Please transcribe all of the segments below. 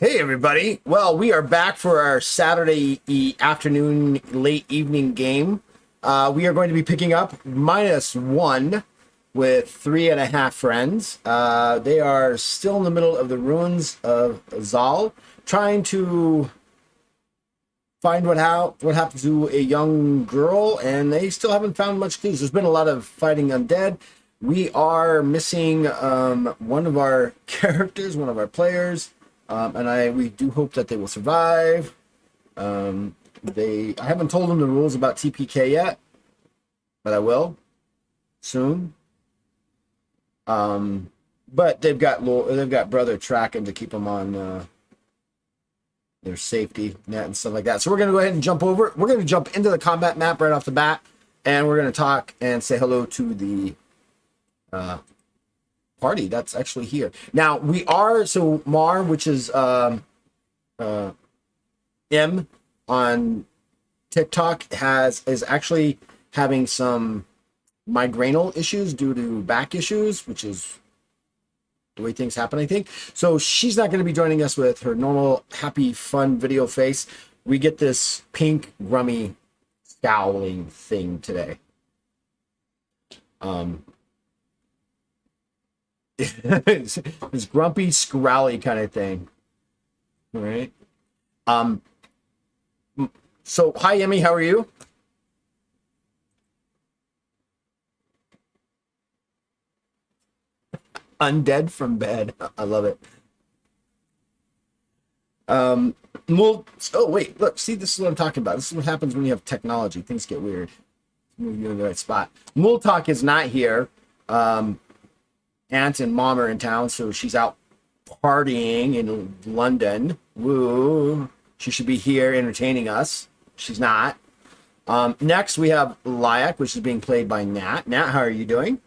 Hey everybody! Well, we are back for our Saturday afternoon, late evening game. We are going to be picking up -1 with 3.5 friends. They are still in the middle of the ruins of Zal, trying to find what happened to a young girl, and they still haven't found much clues. There's been a lot of fighting undead. We are missing one of our characters, one of our players. We do hope that they will survive. I haven't told them the rules about TPK yet, but I will soon. But they've got brother tracking to keep them on their safety net and stuff like that. So we're gonna go ahead and jump over. We're gonna jump into the combat map right off the bat, and we're gonna talk and say hello to the party that's actually here. Now we are Mar, which is M on TikTok, is actually having some migrainal issues due to back issues, which is the way things happen, I think. So she's not going to be joining us with her normal happy fun video face. We get this pink grummy scowling thing today. This grumpy, scrawly kind of thing. All right. So hi Emmy, how are you? Undead from bed. I love it. Oh wait, look, see, this is what I'm talking about. This is what happens when you have technology. Things get weird. Move you in the right spot. Multalk is not here. Aunt and mom are in town, so she's out partying in London. Woo. She should be here entertaining us. She's not. Next, we have Lyak, which is being played by Nat. Nat, how are you doing?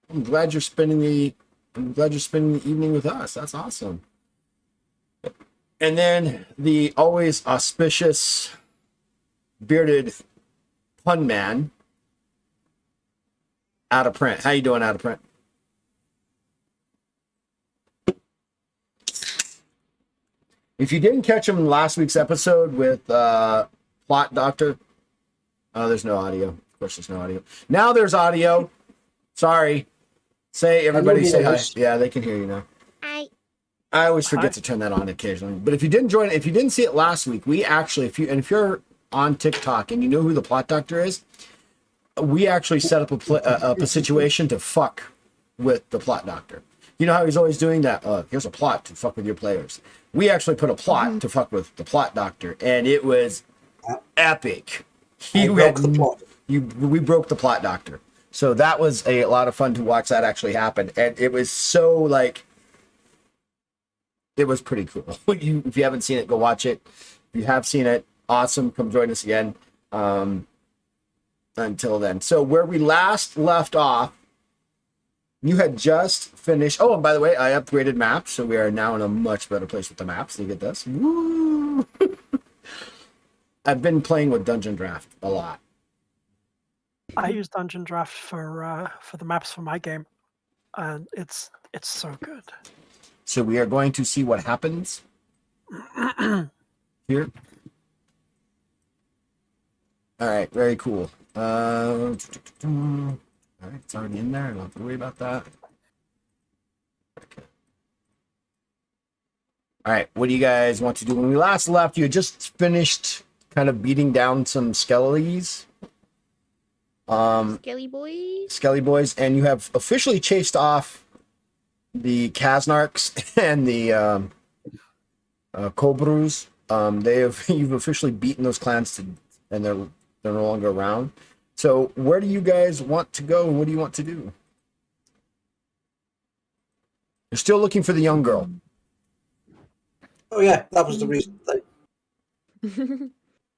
I'm glad you're spending the evening with us. That's awesome. And then the always auspicious bearded pun man, Out of Print. How you doing, Out of Print? If you didn't catch him in last week's episode with Plot Doctor, there's no audio. Of course, there's no audio. Now there's audio. Sorry. Everybody say hi. Yeah, they can hear you now. Hi. I always forget to turn that on occasionally. But if you didn't see it last week, we actually, if you're on TikTok and you know who the Plot Doctor is, we actually set up a situation to fuck with the Plot Doctor. You know how he's always doing that? Here's a plot to fuck with your players. We actually put a plot to fuck with the Plot Doctor, and it was epic. We broke the Plot Doctor. So that was a lot of fun to watch that actually happen. And it was so, it was pretty cool. If you haven't seen it, go watch it. If you have seen it, awesome. Come join us again. Until then. So where we last left off, you had just finished. Oh, and by the way, I upgraded maps. So we are now in a much better place with the maps. Look at this. Woo! I've been playing with Dungeon Draft a lot. I use Dungeon Draft for the maps for my game, and it's so good. So we are going to see what happens here. All right, very cool. All right, it's already in there. I don't have to worry about that. Okay. All right, what do you guys want to do? When we last left, you had just finished kind of beating down some skellies. Skelly boys, and you have officially chased off the Kaznarks and the Kobrus. You've officially beaten those clans and they're no longer around. So where do you guys want to go? What do you want to do? You're still looking for the young girl. Oh yeah, that was the reason.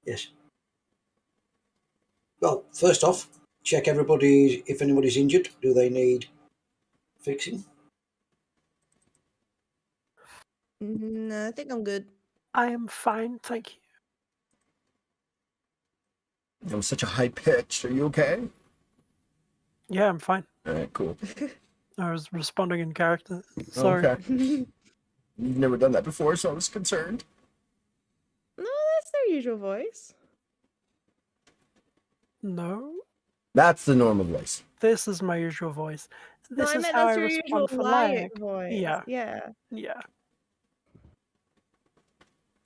Yes. Well, first off, check if anybody's injured. Do they need fixing? No, I think I'm good. I am fine, thank you. That was such a high pitch. Are you okay? Yeah, I'm fine. All right, cool. I was responding in character. Sorry. Okay. You've never done that before, so I was concerned. No, that's their usual voice. No, That's the normal voice. this is my usual voice. No, This I is meant how that's I your usual respond for Layak lag. voice. Yeah. Yeah. Yeah.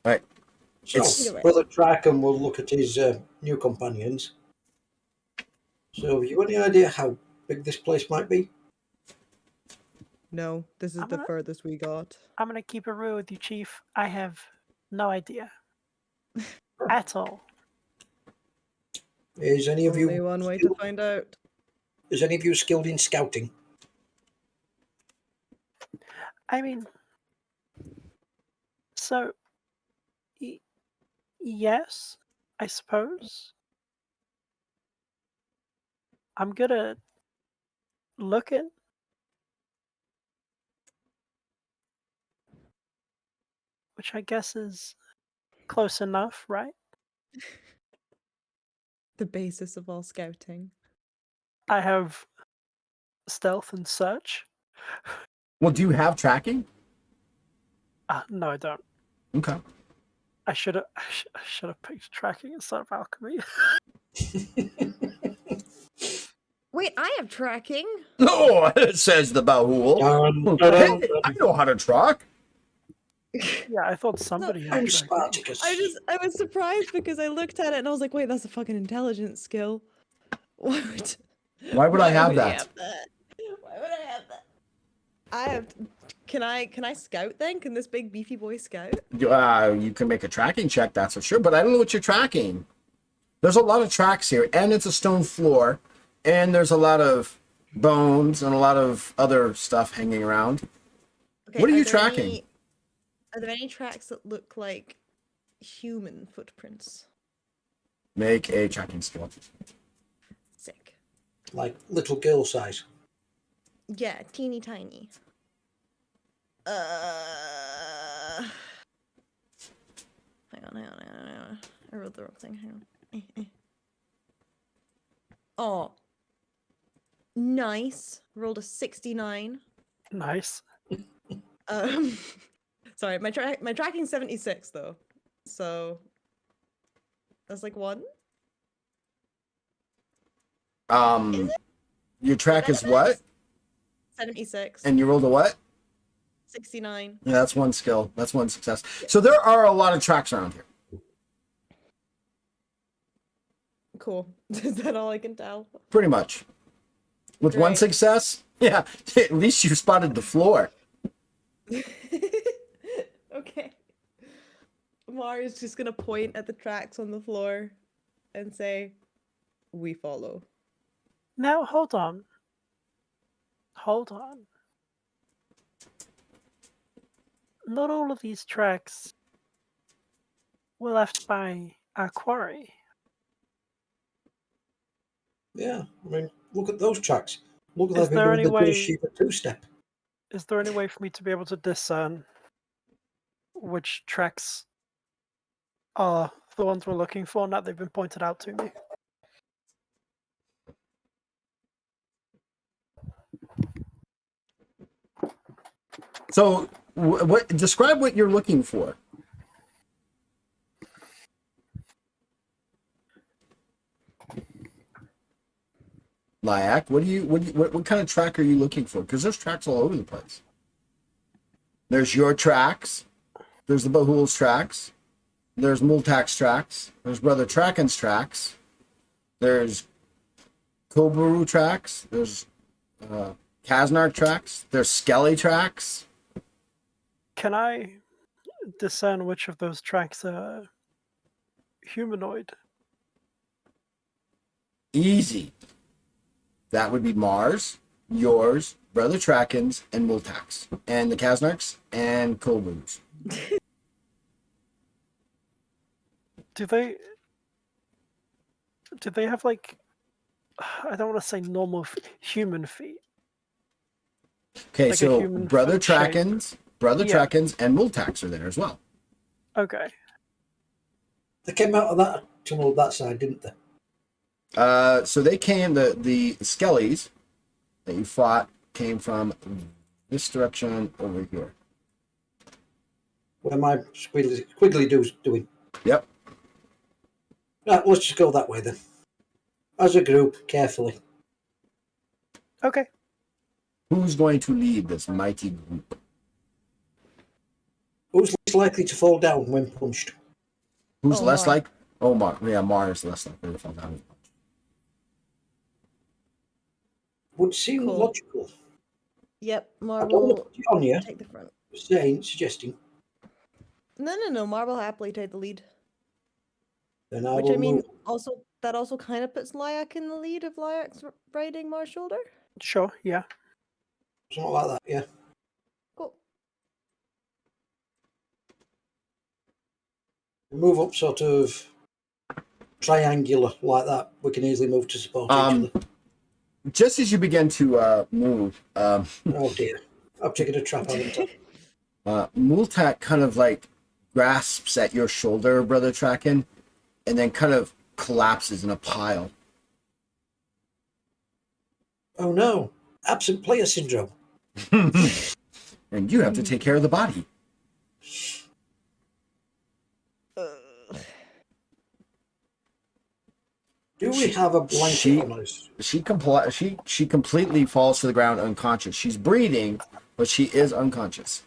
Right. So, It's- Either way. Brother Tracken will look at his new companions. So, have you any idea how big this place might be? No, this is I'm the gonna- furthest we got. I'm gonna keep it real with you, Chief. I have no idea at all. Is any of Only you one way to skilled, find out. is any of you skilled in scouting? I mean, so yes, I suppose. I'm gonna look at. Which I guess is close enough, right? The basis of all scouting. I have stealth and search. Well, do you have tracking? No, I don't. Okay. I should have picked tracking instead of alchemy. Wait, I have tracking. Oh, says the Bahul. Dun, dun, Hey, dun, dun. I know how to track. Yeah, I thought somebody had I'm tracking. Spartacus. I was surprised because I looked at it and I was like, wait, that's a fucking intelligence skill. What? Why would I have he that? Why would I have that? I have. Can I scout then? Can this big beefy boy scout? You can make a tracking check, that's for sure, but I don't know what you're tracking. There's a lot of tracks here, and it's a stone floor, and there's a lot of bones and a lot of other stuff hanging around. Okay, What are you there tracking? Are there any tracks that look like human footprints? Make a tracking skill. Sick. Like little girl size. Yeah, teeny tiny. Hang on. I wrote the wrong thing. Hang on. Oh. Nice. Rolled a 69. Nice. Sorry, my tracking's 76 though. So that's like one. Your track is that what? nice? 76. And you rolled a what? 69. Yeah, that's one skill. That's one success. So there are a lot of tracks around here. Cool. Is that all I can tell? Pretty much. With one Great. success, yeah, at least you spotted the floor. Okay. Mario's just gonna point at the tracks on the floor and say, "We follow." Now hold on. Hold on. Not all of these tracks were left by our quarry. Yeah, I mean, look at those tracks. Look at Is that there doing any the way- sheep at two-step. Is there any way for me to be able to discern which tracks are the ones we're looking for now they've been pointed out to me? So, what? Describe what you're looking for. Lyak, what kind of track are you looking for? Because there's tracks all over the place. There's your tracks. There's the Bahul's tracks. There's Multak's tracks. There's Brother Tracken's tracks. There's Kobaru tracks. There's Kaznark tracks. There's Skelly tracks. Can I discern which of those tracks are humanoid? Easy. That would be Mars, yours, Brother Tracken's, and Multak's, and the Kaznarks, and Kobaru's. Do they have like, I don't want to say normal human feet. Okay, Like a so human Brother foot shape. Tracken's, Yeah. and Multak's are there as well. Okay. They came out of that tunnel that side, didn't they? So they came, the Skellies that you fought came from this direction over here. Where my squiggly do's doing. Yep. Right, let's just go that way then. As a group, carefully. Okay. Who's going to lead this mighty group? Who's least likely to fall down when punched? Who's Oh, less Mar. like? Oh, Mar. Yeah, Mar is less likely to fall down. Would seem Cool. logical. Yep, I Mar don't want will to put you on you, take the front. suggesting. No. Mar will happily take the lead. Then I Which will I mean, move. also that also kind of puts Lyak in the lead if Lyak's riding Mar's shoulder. Sure. Yeah. Something like that, yeah. Cool. Move up sort of triangular like that. We can easily move to support each other. Just as you begin to move, Oh dear. I've taken a trap, haven't I? Multak kind of like grasps at your shoulder, Brother Traken, and then kind of collapses in a pile. Oh no. Absent player syndrome. And you have to take care of the body. Do we have a blanket on us? She completely falls to the ground unconscious. She's breathing, but she is unconscious.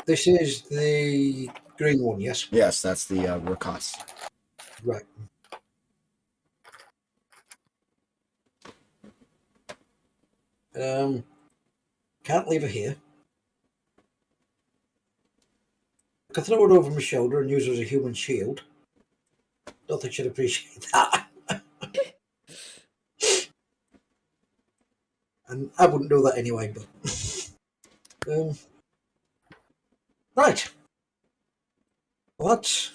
This is the green one, yes? Yes, that's the Rakas. Right. Can't leave her here. I can throw it over my shoulder and use her as a human shield. Don't think she'd appreciate that. And I wouldn't do that anyway, but... right. What?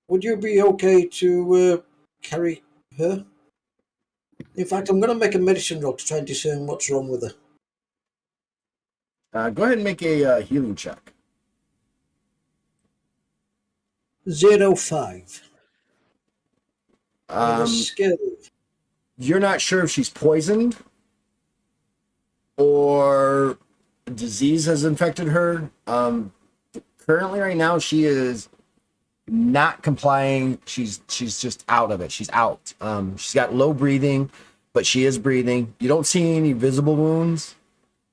Would you be okay to carry her? In fact, I'm going to make a medicine roll to try and discern what's wrong with her. Go ahead and make a healing check. 05. Skill. You're not sure if she's poisoned or disease has infected her. Currently, right now, she is not complying. She's just out of it. She's out. She's got low breathing, but she is breathing. You don't see any visible wounds,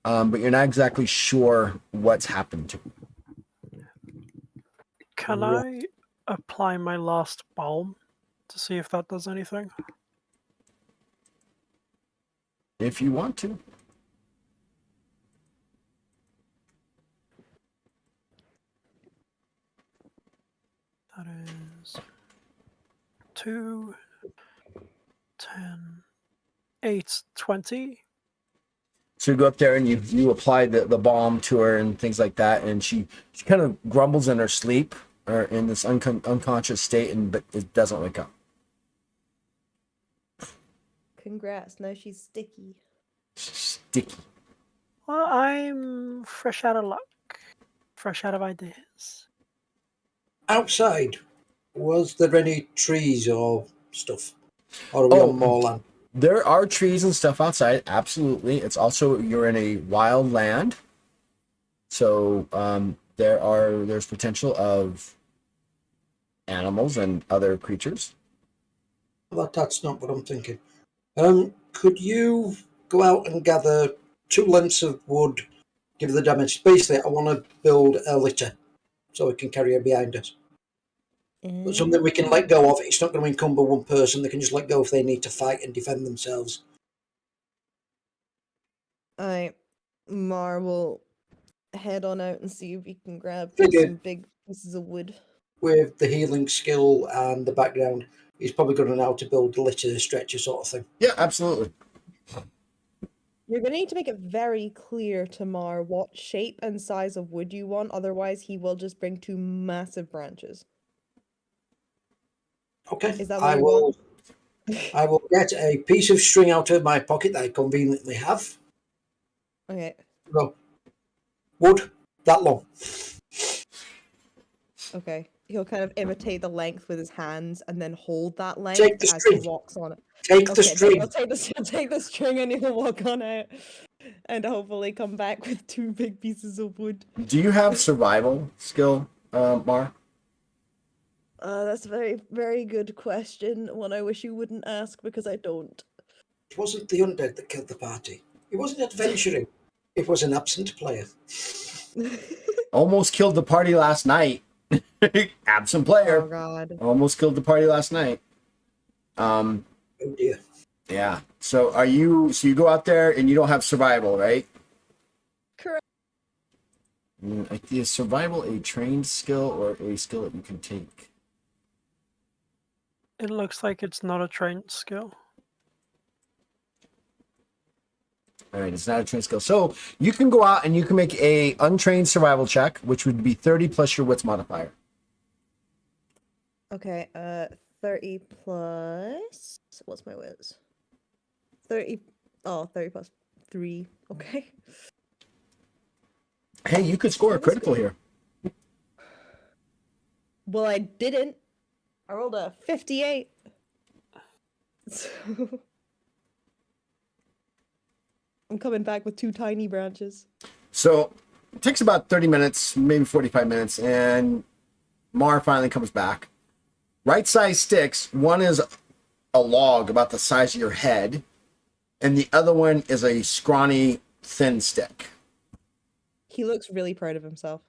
but you're not exactly sure what's happened to her. Can I apply my last balm to see if that does anything? If you want to. That is 2, 10, 8, 20. So you go up there and you apply the balm to her and things like that, and she kind of grumbles in her sleep or in this unconscious state, but it doesn't wake up. Congrats. Now she's sticky. Sticky. Well, I'm fresh out of luck. Fresh out of ideas. Outside, was there any trees or stuff? Or are we on moorland? There are trees and stuff outside, absolutely. It's also, you're in a wild land. So there's potential of animals and other creatures. Well, that's not what I'm thinking. Could you go out and gather 2 lengths of wood, give the damage? Basically, I want to build a litter so we can carry her behind us. But something we can let go of. It's not going to encumber one person. They can just let go if they need to fight and defend themselves. Mar will head on out and see if he can grab Figure. some big pieces of wood. With the healing skill and the background, he's probably going to know how to build a litter, stretcher sort of thing. Yeah, absolutely. You're going to need to make it very clear to Mar what shape and size of wood you want, otherwise he will just bring 2 massive branches. Okay. Is that what you want? I will get a piece of string out of my pocket that I conveniently have. Okay. Go. Wood, that long. Okay. He'll kind of imitate the length with his hands and then hold that length Take the as he string. walks on it. Take the Okay, then string. he'll take the string and he'll walk on it, and hopefully come back with 2 big pieces of wood. Do you have survival skill, Mar? That's a very, very good question. One I wish you wouldn't ask because I don't. It wasn't the undead that killed the party. It wasn't adventuring. It was an absent player. Almost killed the party last night. Absent player. Oh god. Almost killed the party last night. Oh dear. Yeah. So you go out there and you don't have survival, right? Correct. Is survival a trained skill or a skill that you can take? It looks like it's not a trained skill. All right, it's not a trained skill. So you can go out and you can make a untrained survival check, which would be 30 plus your wits modifier. Okay, 30 plus... What's my wits? 30... Oh, 30 plus 3. Okay. Hey, you could score a critical here. Well, I didn't. I rolled a 58. So... I'm coming back with 2 tiny branches. So it takes about 30 minutes, maybe 45 minutes, and Mar finally comes back. Right size sticks. One is a log about the size of your head, and the other one is a scrawny, thin stick. He looks really proud of himself.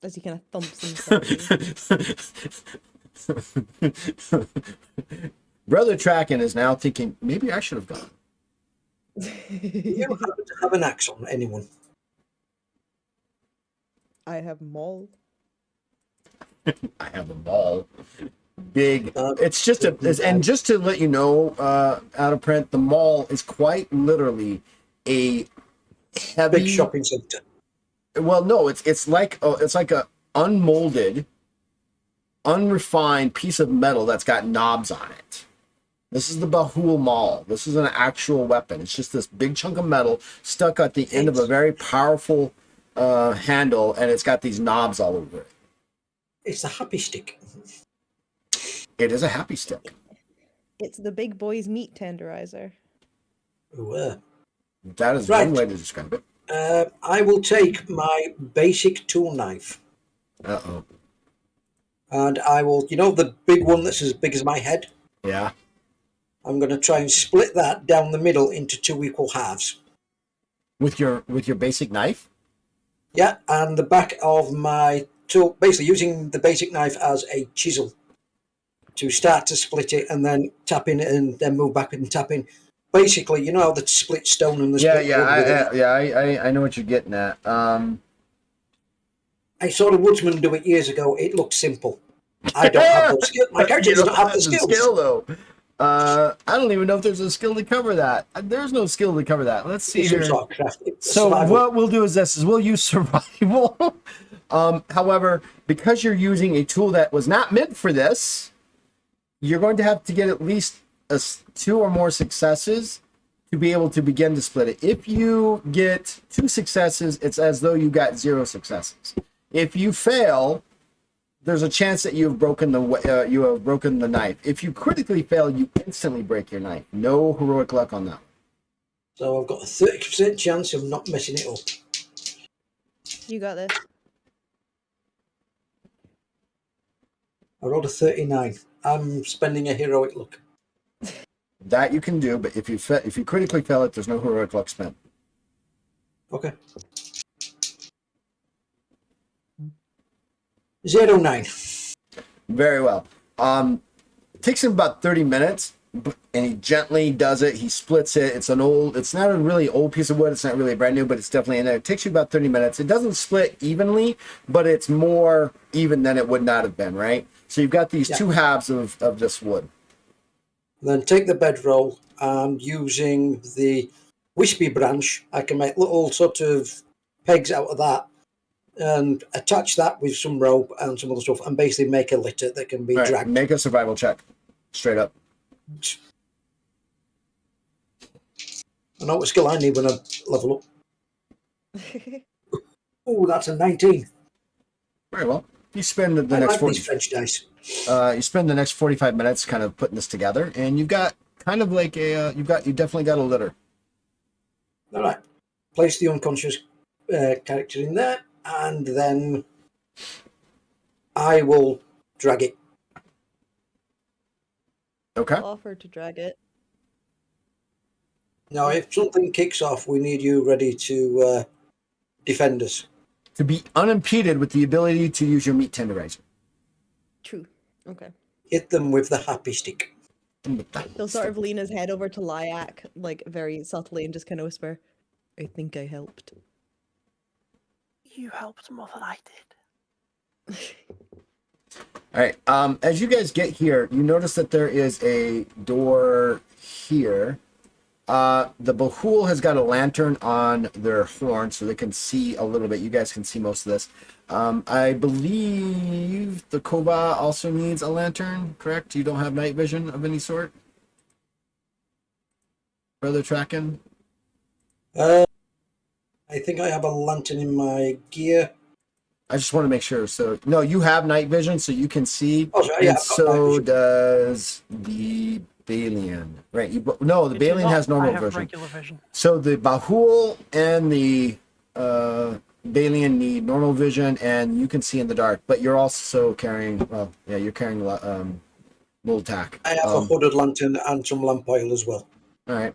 As he kind of thumps himself. Brother Tracken is now thinking, maybe I should have gone. Do you happen to have an axe on anyone? I have maul. I have a ball. Big. It's just and just to let you know, out of print, the mall is quite literally a heavy Big shopping centre. Well, no, it's like a unmolded, unrefined piece of metal that's got knobs on it. This is the Bahul Maul. This is an actual weapon. It's just this big chunk of metal stuck at the end of a very powerful handle, and it's got these knobs all over it. It's a happy stick. It is a happy stick. It's the big boy's meat tenderizer. Ooh, That is Right. one way to describe it. I will take my basic tool knife, Uh-oh. and I will, the big one that's as big as my head. Yeah. I'm going to try and split that down the middle into 2 equal halves. With your basic knife? Yeah, and the back of my tool, basically using the basic knife as a chisel to start to split it, and then tap in and then move back and tap in. Basically, you know how the split stone and the split wood with it? I know what you're getting at. I saw a woodsman do it years ago. It looks simple. I don't have those skills. My character does not have the skills. Skill though. I don't even know if there's a skill to cover that. There's no skill to cover that. Let's see It's some here. sort of craft. So Survival. what we'll do is we'll use survival. However, because you're using a tool that was not meant for this, you're going to have to get at least 2 or more successes to be able to begin to split it. If you get 2 successes, it's as though you got 0 successes. If you fail, there's a chance that you have broken the knife. If you critically fail, you instantly break your knife. No heroic luck on that. So I've got a 30% chance of not messing it up. You got this. I rolled a 39. I'm spending a heroic luck. That you can do, but if you critically fail it, there's no heroic luck spent. Okay. 09. Very well. It takes him about 30 minutes, and he gently does it. He splits it. It's not a really old piece of wood. It's not really brand new, but it's definitely in there. It takes you about 30 minutes. It doesn't split evenly, but it's more even than it would not have been, right? So you've got these 2 halves of this wood. Then take the bedroll, and using the wispy branch, I can make little sort of pegs out of that and attach that with some rope and some other stuff and basically make a litter that can be All right, dragged. make a survival check. Straight up. I know what skill I need when I level up. Oh, that's a 19. Very well. You spend the I next like 40. these French dice. You spend the next 45 minutes kind of putting this together, and you've got kind of like a you definitely got a litter. All right. Place the unconscious character in there, and then I will drag it. Okay. Offer to drag it. Now, if something kicks off, we need you ready to defend us. To be unimpeded with the ability to use your meat tenderizer. True. Okay. Hit them with the happy stick. He'll sort of lean his head over to Lyak, like very subtly, and just kind of whisper, "I think I helped." You helped more than I did. All right. As you guys get here, you notice that there is a door here. The Bahul has got a lantern on their horn, so they can see a little bit. You guys can see most of this. I believe the Koba also needs a lantern, correct? You don't have night vision of any sort? Further tracking? I think I have a lantern in my gear. I just want to make sure. So, no, you have night vision, so you can see. Oh, sorry, yeah, And I've got night so vision. does the Balian. Right. No, the You do Balian not. has normal I have vision. regular vision. So the Bahul and the Balian need normal vision, and you can see in the dark. But you're also carrying, well, yeah, you're carrying Multac. I have a hooded lantern and some lamp oil as well. All right.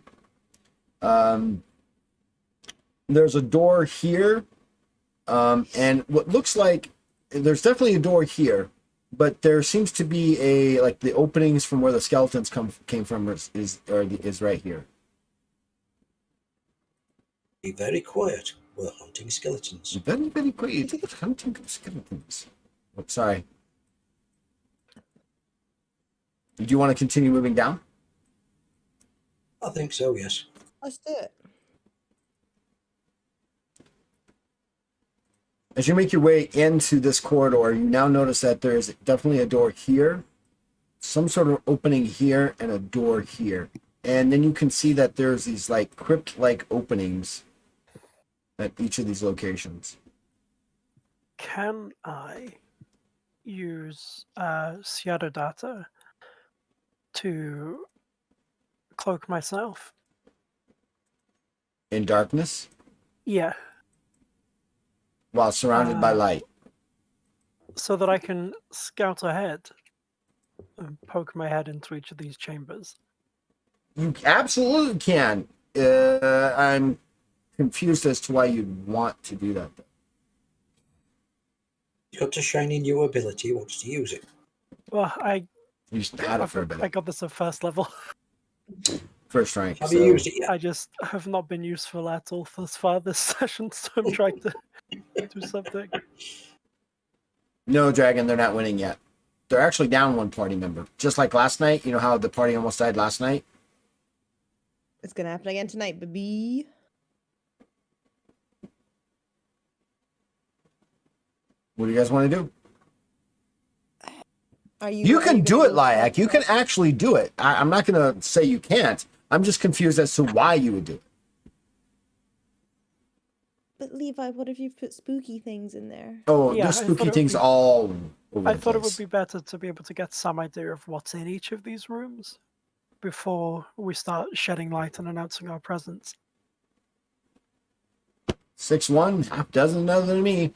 There's a door here, and what looks like there's definitely a door here, but there seems to be like the openings from where the skeletons came from is right here. Be very quiet. We're hunting skeletons. Very, very quiet. Hunting skeletons. Oh, sorry. Do you want to continue moving down? I think so, yes. Let's do it. As you make your way into this corridor, you now notice that there's definitely a door here, some sort of opening here, and a door here. And then you can see that there's these like crypt-like openings at each of these locations. Can I use Shadow Data to cloak myself? In darkness, Yeah, while surrounded by light. so that I can scout ahead and poke my head into each of these chambers. You absolutely can. I'm confused as to why you'd want to do that, though. You've got a shiny new ability. He wants to use it. Well, I You just had it for a bit. I got this at first level. First rank. Have so- you used it yet? I just have not been useful at all thus far this session, so I'm trying to do something. No, Dragon, they're not winning yet. They're actually down one party member. Just like last night. You know how the party almost died last night? It's gonna happen again tonight, baby. What do you guys want to do? Are You can do gonna it, go Lyak. You can first? actually do it. I'm not going to say you can't. I'm just confused as to why you would do it. But Levi, what if you put spooky things in there? Oh, Yeah, there's I spooky thought it would things be- all over I the thought it would place. be better to be able to get some idea of what's in each of these rooms before we start shedding light and announcing our presence. 6-1, half dozen other than me.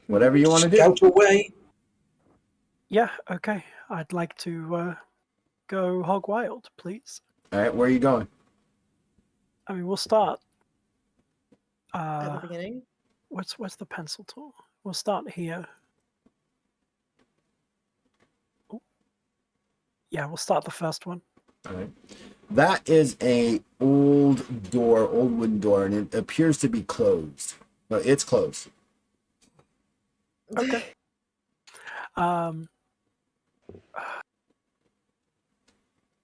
Whatever you want to do. Scout away. Yeah, okay. I'd like to go hog wild, please. All right, where are you going? I mean, we'll start. At the beginning? Where's the pencil tool? We'll start here. Ooh. Yeah, we'll start the first one. All right. That is a old wooden door, and it appears to be closed. But it's closed. Okay.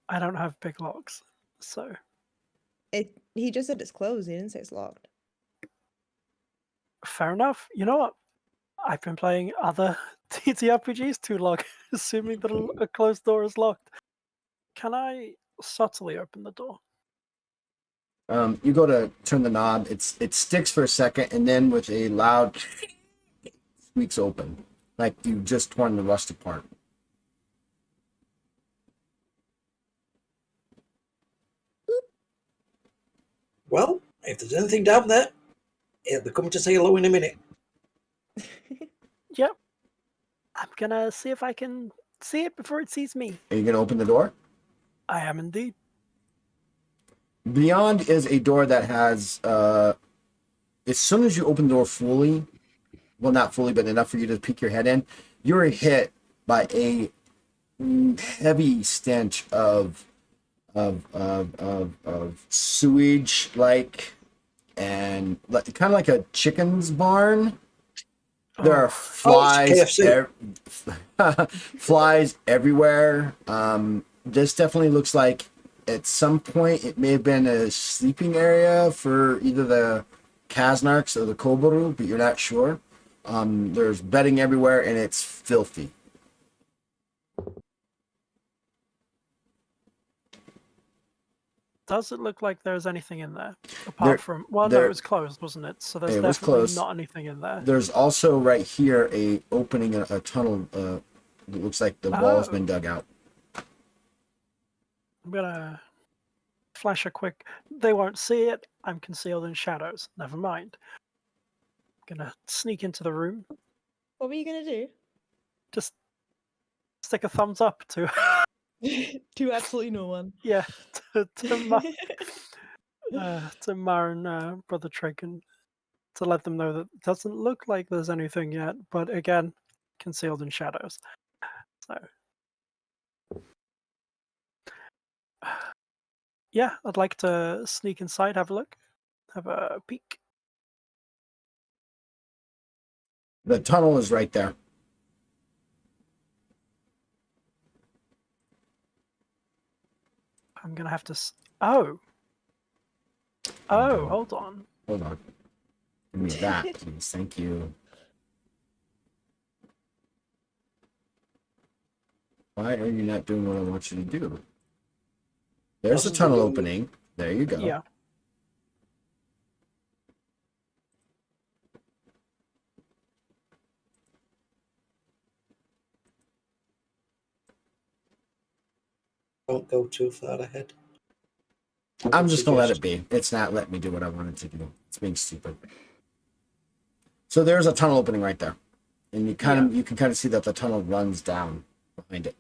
I don't have big locks, so He just said it's closed. He didn't say it's locked. fair enough. You know what? I've been playing other TTRPGs too long, assuming that a closed door is locked. Can I subtly open the door? You go to turn the knob. It sticks for a second, and then with a loud squeaks open, like you just torn the rust apart. Well, if there's anything down there, it'll be coming to say hello in a minute. Yep. I'm gonna see if I can see it before it sees me. Are you gonna open the door? I am indeed. Beyond is a door that has. As soon as you open the door fully, well, not fully, but enough for you to peek your head in, you're hit by a heavy stench of sewage, like, and kind of like a chicken's barn. There are flies, flies everywhere. This definitely looks like at some point it may have been a sleeping area for either the Kaznarks or the Koboru, but you're not sure. There's bedding everywhere, and it's filthy. Does it look like there's anything in there? Apart from... Well, no, there- it was closed, wasn't it? So there's It was definitely closed. not anything in there. There's also right here a opening, a tunnel. It looks like the wall's been dug out. I'm gonna flash a quick... They won't see it. I'm concealed in shadows. Never mind. I'm gonna sneak into the room. What were you gonna do? Just stick a thumbs up to... To absolutely no one. yeah, to Mar and Brother Trigg, and to let them know that it doesn't look like there's anything yet, but again, concealed in shadows. So, yeah, I'd like to sneak inside, have a look, have a peek. The tunnel is right there. I'm gonna have to. Oh, hold on. Hold on. Give me that, please. Thank you. Why are you not doing what I want you to do? There's the tunnel opening. There you go. Yeah. Don't go too far ahead. I'm just gonna let it be. It's not letting me do what I wanted to do. It's being stupid. So there's a tunnel opening right there, and you can kind of see that the tunnel runs down behind it.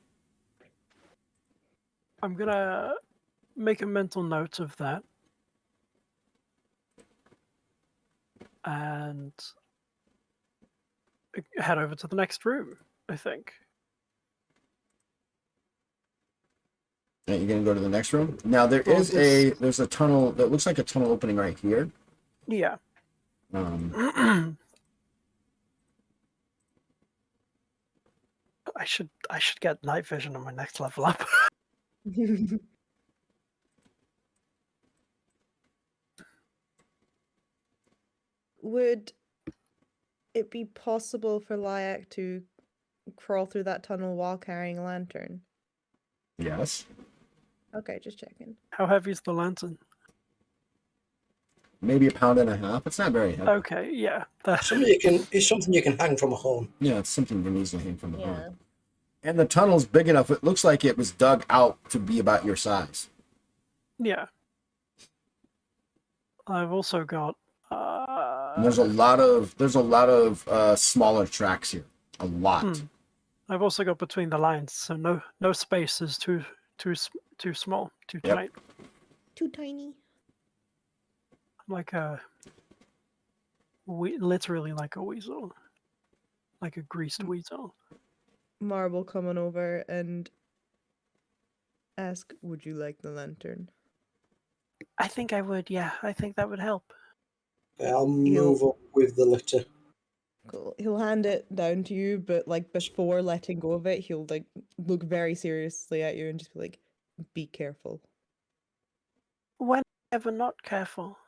I'm gonna make a mental note of that, and head over to the next room, I think. You're gonna go to the next room. Now there's a tunnel that looks like a tunnel opening right here. Yeah. I should get night vision on my next level up. Would it be possible for Lyak to crawl through that tunnel while carrying a lantern? Yes. Okay, just checking. How heavy is the lantern? Maybe 1.5 pounds. It's not very heavy. Okay, yeah. It's something you can hang from a horn. Yeah, it's something you can easily hang from the Yeah. horn. And the tunnel's big enough. It looks like it was dug out to be about your size. Yeah. I've also got. And there's a lot of smaller tracks here. A lot. I've also got between the lines, so no space is too small, too Yep. tight. Too tiny. I'm like literally like a weasel, like a greased weasel. Marble coming over and ask, would you like the lantern? I think I would. Yeah, I think that would help. I'll move up with the litter. Cool. He'll hand it down to you, but like before letting go of it, he'll like look very seriously at you and just be like, be careful. Whenever not careful.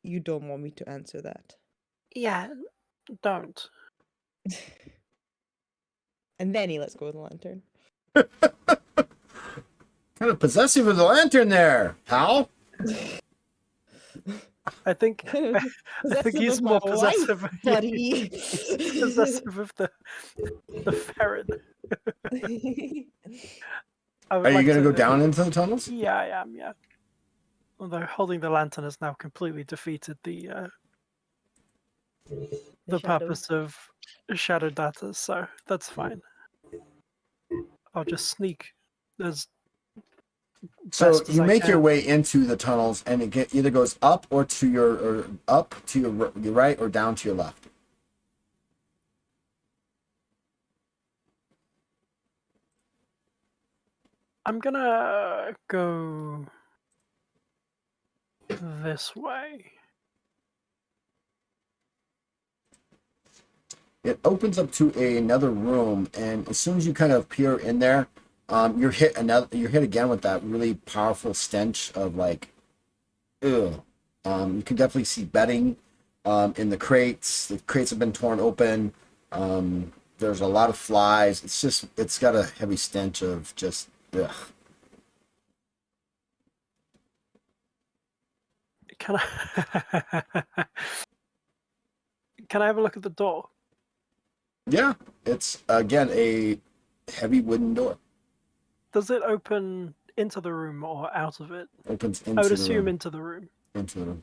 You don't want me to answer that. Yeah, don't. And then he lets go of the lantern. Kind of possessive of the lantern there, pal. I think Possessive he's of my more life, possessive. buddy. He's possessive of the ferret. I would Are you like gonna to. go down into the tunnels? Yeah, I am. Yeah. Although holding the lantern has now completely defeated the shadow. purpose of shadow data, so that's fine. I'll just sneak as So best as you I make your can. way into the tunnels, and it either goes up or up to your right or down to your left. I'm gonna go this way. It opens up to another room, and as soon as you kind of peer in there, you're hit again with that really powerful stench of like, ugh. You can definitely see bedding in the crates. The crates have been torn open. There's a lot of flies. It's got a heavy stench of just ugh. Can I? Can I have a look at the door? Yeah, it's again a heavy wooden door. Does it open into the room or out of it? Opens I would into the assume room. into the room. Into the room.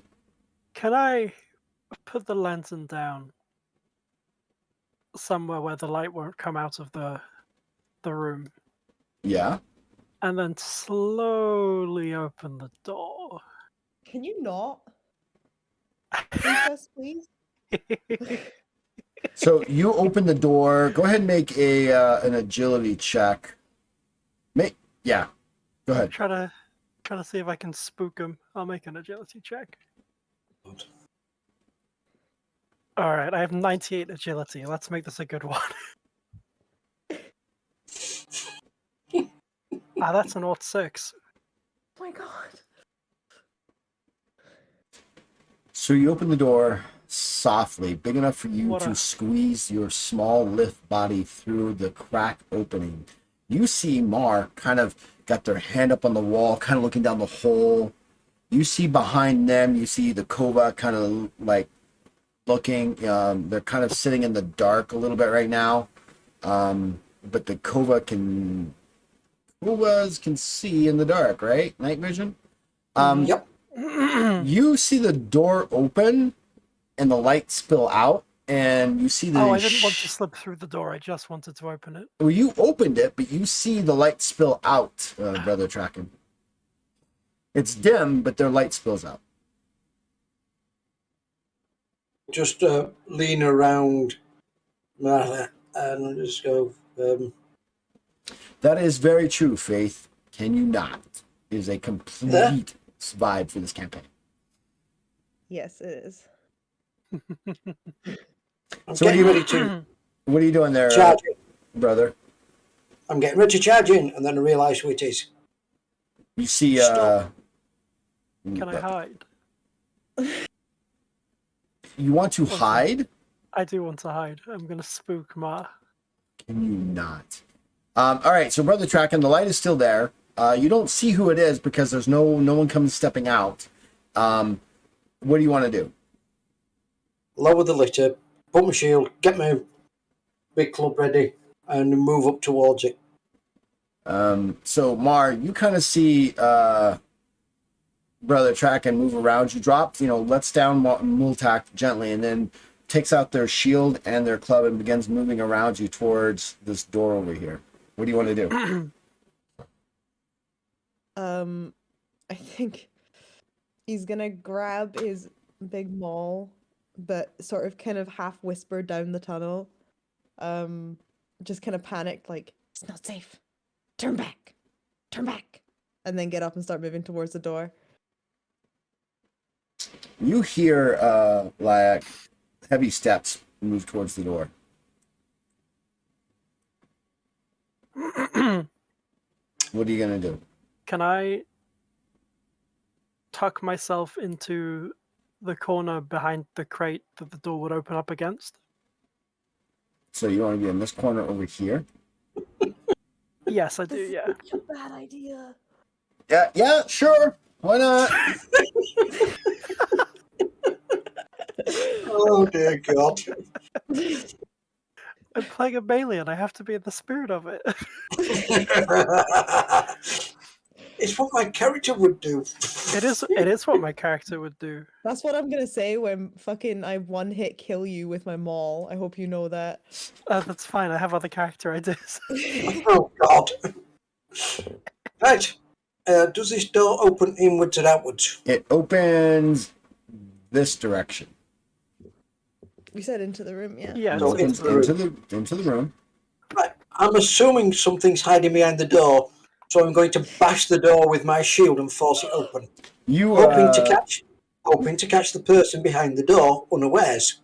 Can I put the lantern down somewhere where the light won't come out of the room, Yeah. and then slowly open the door? Can you not? Princess, please? So you open the door. Go ahead and make an agility check. Yeah. Go ahead. Try to see if I can spook him. I'll make an agility check. All right, I have 98 agility. Let's make this a good one. That's an odd 6. Oh my god. So you open the door softly, big enough for you What to a- squeeze your small lithe body through the crack opening. You see Mar kind of got their hand up on the wall, kind of looking down the hole. You see behind them, you see the Kova kind of like looking. They're kind of sitting in the dark a little bit right now. But the Kovas can see in the dark, right? Night vision. Yep. You see the door open and the light spill out, and you see the. Oh, I didn't want to slip through the door. I just wanted to open it. Well, you opened it, but you see the light spill out, Brother Tracking. It's dim, but their light spills out. Just lean around and just go. That is very true, Faith. Can you not? It is a complete vibe for this campaign. Yes, it is. I'm So what getting are you- ready to What are you doing there, charge in. brother? I'm getting ready to charge in, and then I realise who it is. You see. Stop. Can I hide? You want to hide? I do want to hide. I'm going to spook Ma. Can you not? All right, so Brother Tracking, the light is still there. You don't see who it is because there's no one comes stepping out. What do you want to do? Lower the litter, put my shield, get my big club ready, and move up towards it. So Mar, you kind of see Brother Tracking move around. You drop, lets down Multak gently, and then takes out their shield and their club and begins moving around you towards this door over here. What do you want to do? I think he's gonna grab his big maul, but sort of kind of half whisper down the tunnel. Just kind of panicked, like, it's not safe. Turn back. Turn back. And then get up and start moving towards the door. You hear like heavy steps move towards the door. What are you gonna do? Can I tuck myself into the corner behind the crate that the door would open up against? So you want to be in this corner over here? Yes, I do, yeah. Such a bad idea. Yeah, sure. Why not? Oh dear God. I'm playing a melee and I have to be in the spirit of it. It's what my character would do. It is what my character would do. That's what I'm gonna say when fucking I one hit kill you with my maul. I hope you know that. That's fine. I have other character ideas. Oh God. Right. Does this door open inwards and outwards? It opens this direction. We said into the room, yeah. Yeah, It So it's opens into the room. Right. I'm assuming something's hiding behind the door, so I'm going to bash the door with my shield and force it open, You hoping to catch the person behind the door unawares.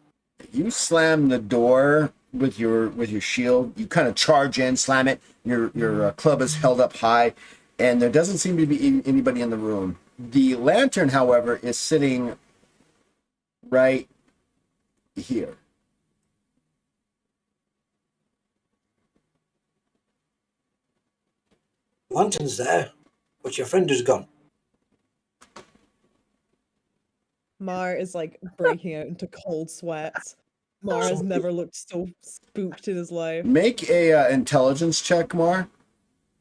you slam the door with your shield. You kind of charge in, slam it. Your club is held up high, and there doesn't seem to be anybody in the room. The lantern, however, is sitting right here. Lantern's there, but your friend is gone. Mar is like breaking out into cold sweats. Mar has never looked so spooked in his life. Make a intelligence check, Mar.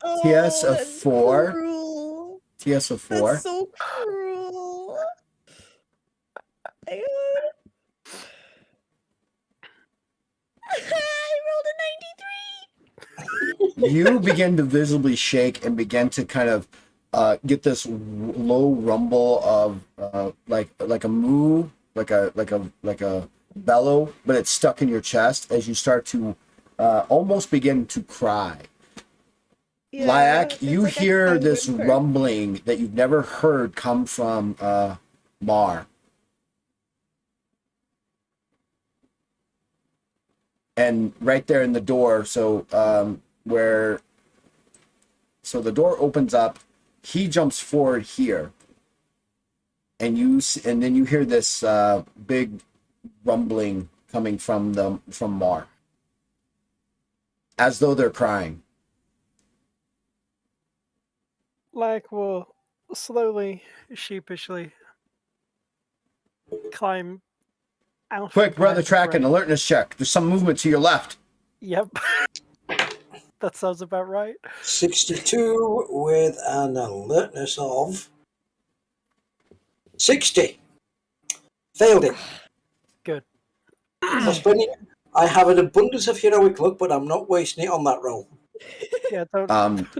Oh, TS of that's 4. cruel. TS of 4. That's so cruel. I rolled a 93. You begin to visibly shake and begin to kind of get this low rumble of like a moo, like a bellow, but it's stuck in your chest as you start to almost begin to cry. Yeah, Lyak, it's you like a hear cow this whimper. rumbling that you've never heard come from Mar. And right there in the door, so the door opens up, he jumps forward here, and then you hear this big rumbling coming from Mar, as though they're crying. Like will slowly, sheepishly climb out. Quick, from brother, behind the track and grate. alertness check. There's some movement to your left. Yep. That sounds about right. 62 with an alertness of 60. Failed it. Good. I have an abundance of heroic luck, but I'm not wasting it on that roll. Yeah, don't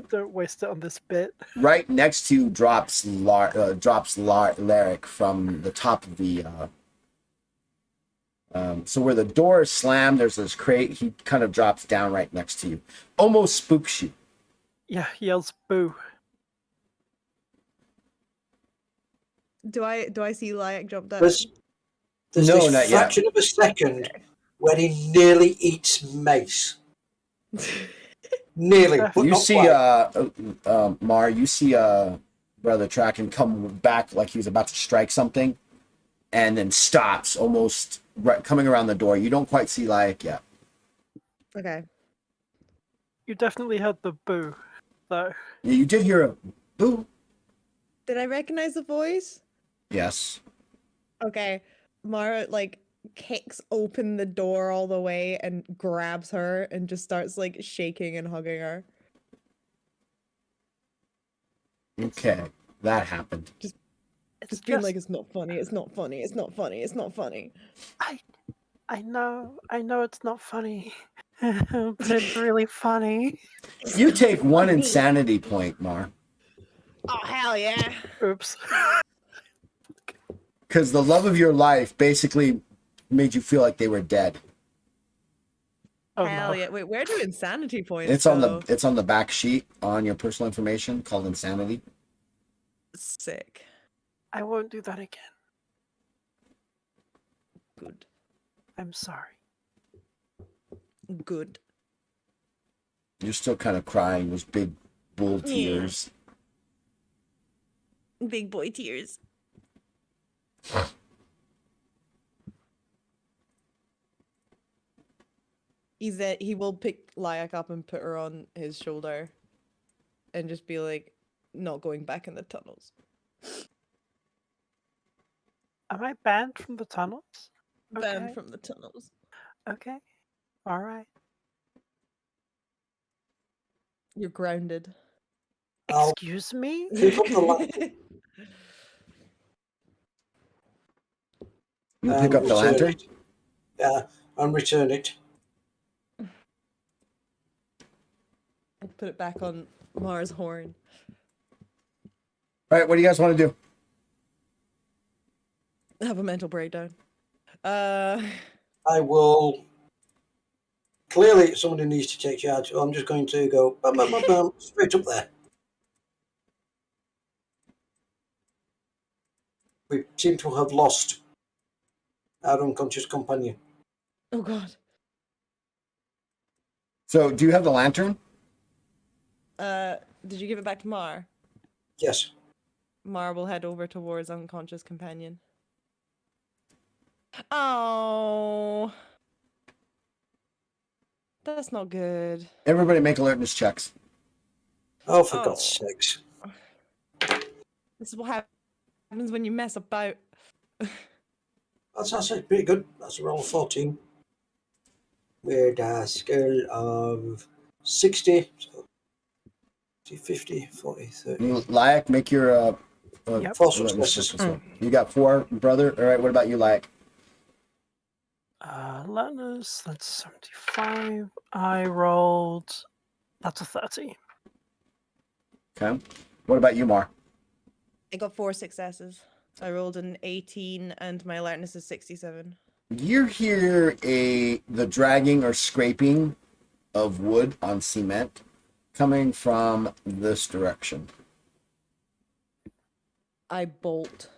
don't waste it on this bit. Right next to you drops Larrick from the top of the. So where the door is slammed, there's this crate. He kind of drops down right next to you, almost spooks you. Yeah, yells boo. Do I see Lyak jump down? There's No, this not yet. fraction of a second where he nearly eats Mace. Nearly, but You not see, quite. Mar. You see, brother Tracken come back like he was about to strike something, and then stops almost right, coming around the door. You don't quite see Lyak yet. Okay. You definitely heard the boo, though. Yeah, you did hear a boo. Did I recognize the voice? Yes. Okay. Mara like kicks open the door all the way and grabs her and just starts like shaking and hugging her. Okay, that happened. It's Just being like, it's not funny, it's not funny, it's not funny, it's not funny. I know it's not funny, but it's really funny. You take one insanity point, Mar, Oh hell yeah. Oops. because the love of your life basically made you feel like they were dead. Oh Hell no. yeah. Wait, where do insanity points It's on go? the back sheet on your personal information called insanity. Sick. I won't do that again. Good. I'm sorry. Good. You're still kind of crying those big bull tears. Big boy tears. He will pick Lyak up and put her on his shoulder and just be like, not going back in the tunnels. Am I banned from the tunnels? Banned Okay. from the tunnels. Okay. All right. You're grounded. I'll Excuse me? pick up the lantern You and pick up the return lantern. it. Yeah, and return it. I put it back on Mars' horn. All right, what do you guys want to do? Have a mental breakdown. I will. Clearly, somebody needs to take charge. So I'm just going to go bam, bam, bam, bam, straight up there. We seem to have lost our unconscious companion. Oh god. So, do you have the lantern? Did you give it back to Mar? Yes. Mar will head over towards unconscious companion. Oh. That's not good. Everybody make alertness checks. Oh, for Oh. God's sakes. This is what happens when you mess about. That's actually pretty good. That's a roll of 14. With a skill of 60. So 50, 40, 30. Layak, make your Yep. 4 alertness successes. check as well. You got 4, brother. All right, what about you, Layak? Letters, that's 75. I rolled. That's a 30. Okay. What about you, Mar? I got 4 successes. I rolled an 18 and my alertness is 67. You hear the dragging or scraping of wood on cement coming from this direction. I bolt.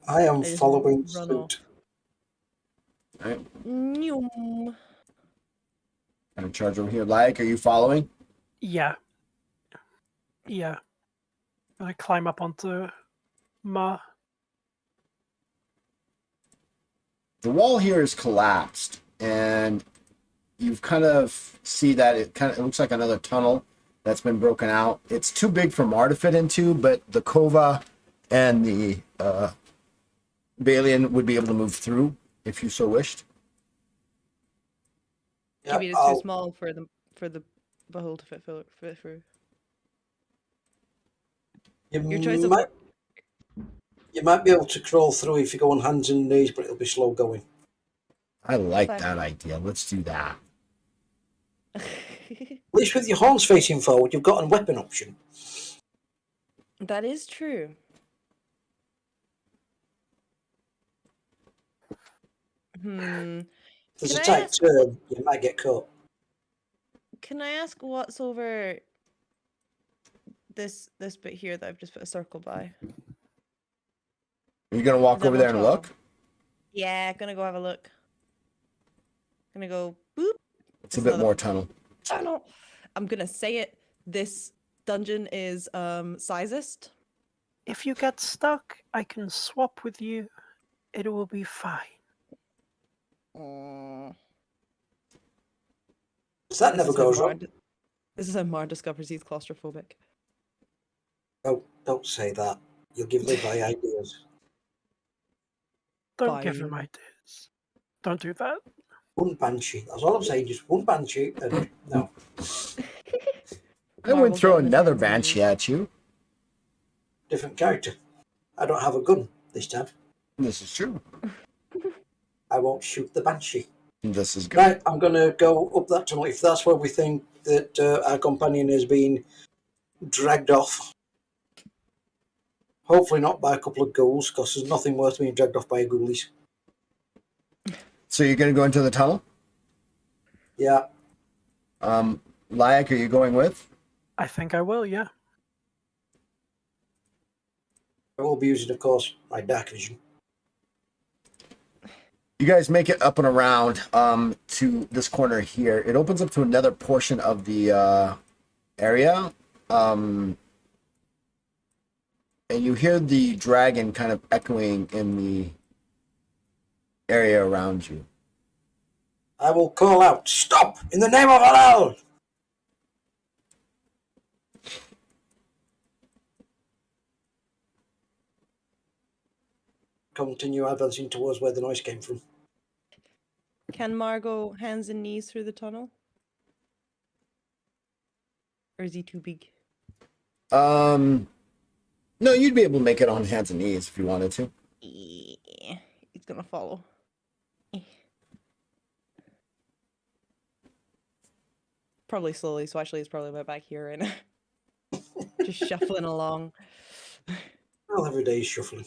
I am I just following run suit. off. All right. Nyum. I'm in charge over here. Layak, are you following? Yeah. Yeah. I climb up onto Ma. The wall here is collapsed, and you've kind of see that it looks like another tunnel that's been broken out. It's too big for Mar to fit into, but the Kova and the Balian would be able to move through if you so wished. Yeah, Maybe it's too small for the behold to fit through. Your choice of you might be able to crawl through if you go on hands and knees, but it'll be slow going. I like Fine. that idea. Let's do that. At least with your horns facing forward, you've got a weapon option. That is true. If there's Can a I tight ask- turn, you might get caught. Can I ask what's over this bit here that I've just put a circle by? Are you gonna walk Is that over there and motel? look? Yeah, gonna go have a look. Gonna go boop. It's a bit another more tunnel. tunnel. I'm gonna say it. This dungeon is sizest. If you get stuck, I can swap with you. It will be fine. So that never goes wrong. This is how Mar discovers he's claustrophobic. Oh, don't say that. You'll give Levi ideas. Don't give Fine. him ideas. Don't do that. One banshee. That's all I'm saying. Just one banshee. And no. I Mar wouldn't will throw get on his another hands and banshee knees. at you. Different character. I don't have a gun this time. This is true. I won't shoot the banshee. This is good. Right, I'm going to go up that tunnel. If that's where we think that our companion is being dragged off. Hopefully not by a couple of ghouls, because there's nothing worth being dragged off by a ghoulies. So you're gonna go into the tunnel? Yeah. Layak, are you going with? I think I will, yeah. I will be using, of course, my dark vision. You guys make it up and around to this corner here. It opens up to another portion of the area. And you hear the dragon kind of echoing in the area around you. I will call out, "Stop! In the name of Allah!" continue advancing towards where the noise came from. Can Mar go hands and knees through the tunnel? Or is he too big? No, you'd be able to make it on hands and knees if you wanted to. Yeah, he's gonna follow. Probably slowly, so actually it's probably about back here right now. Just shuffling along. Well, every day is shuffling.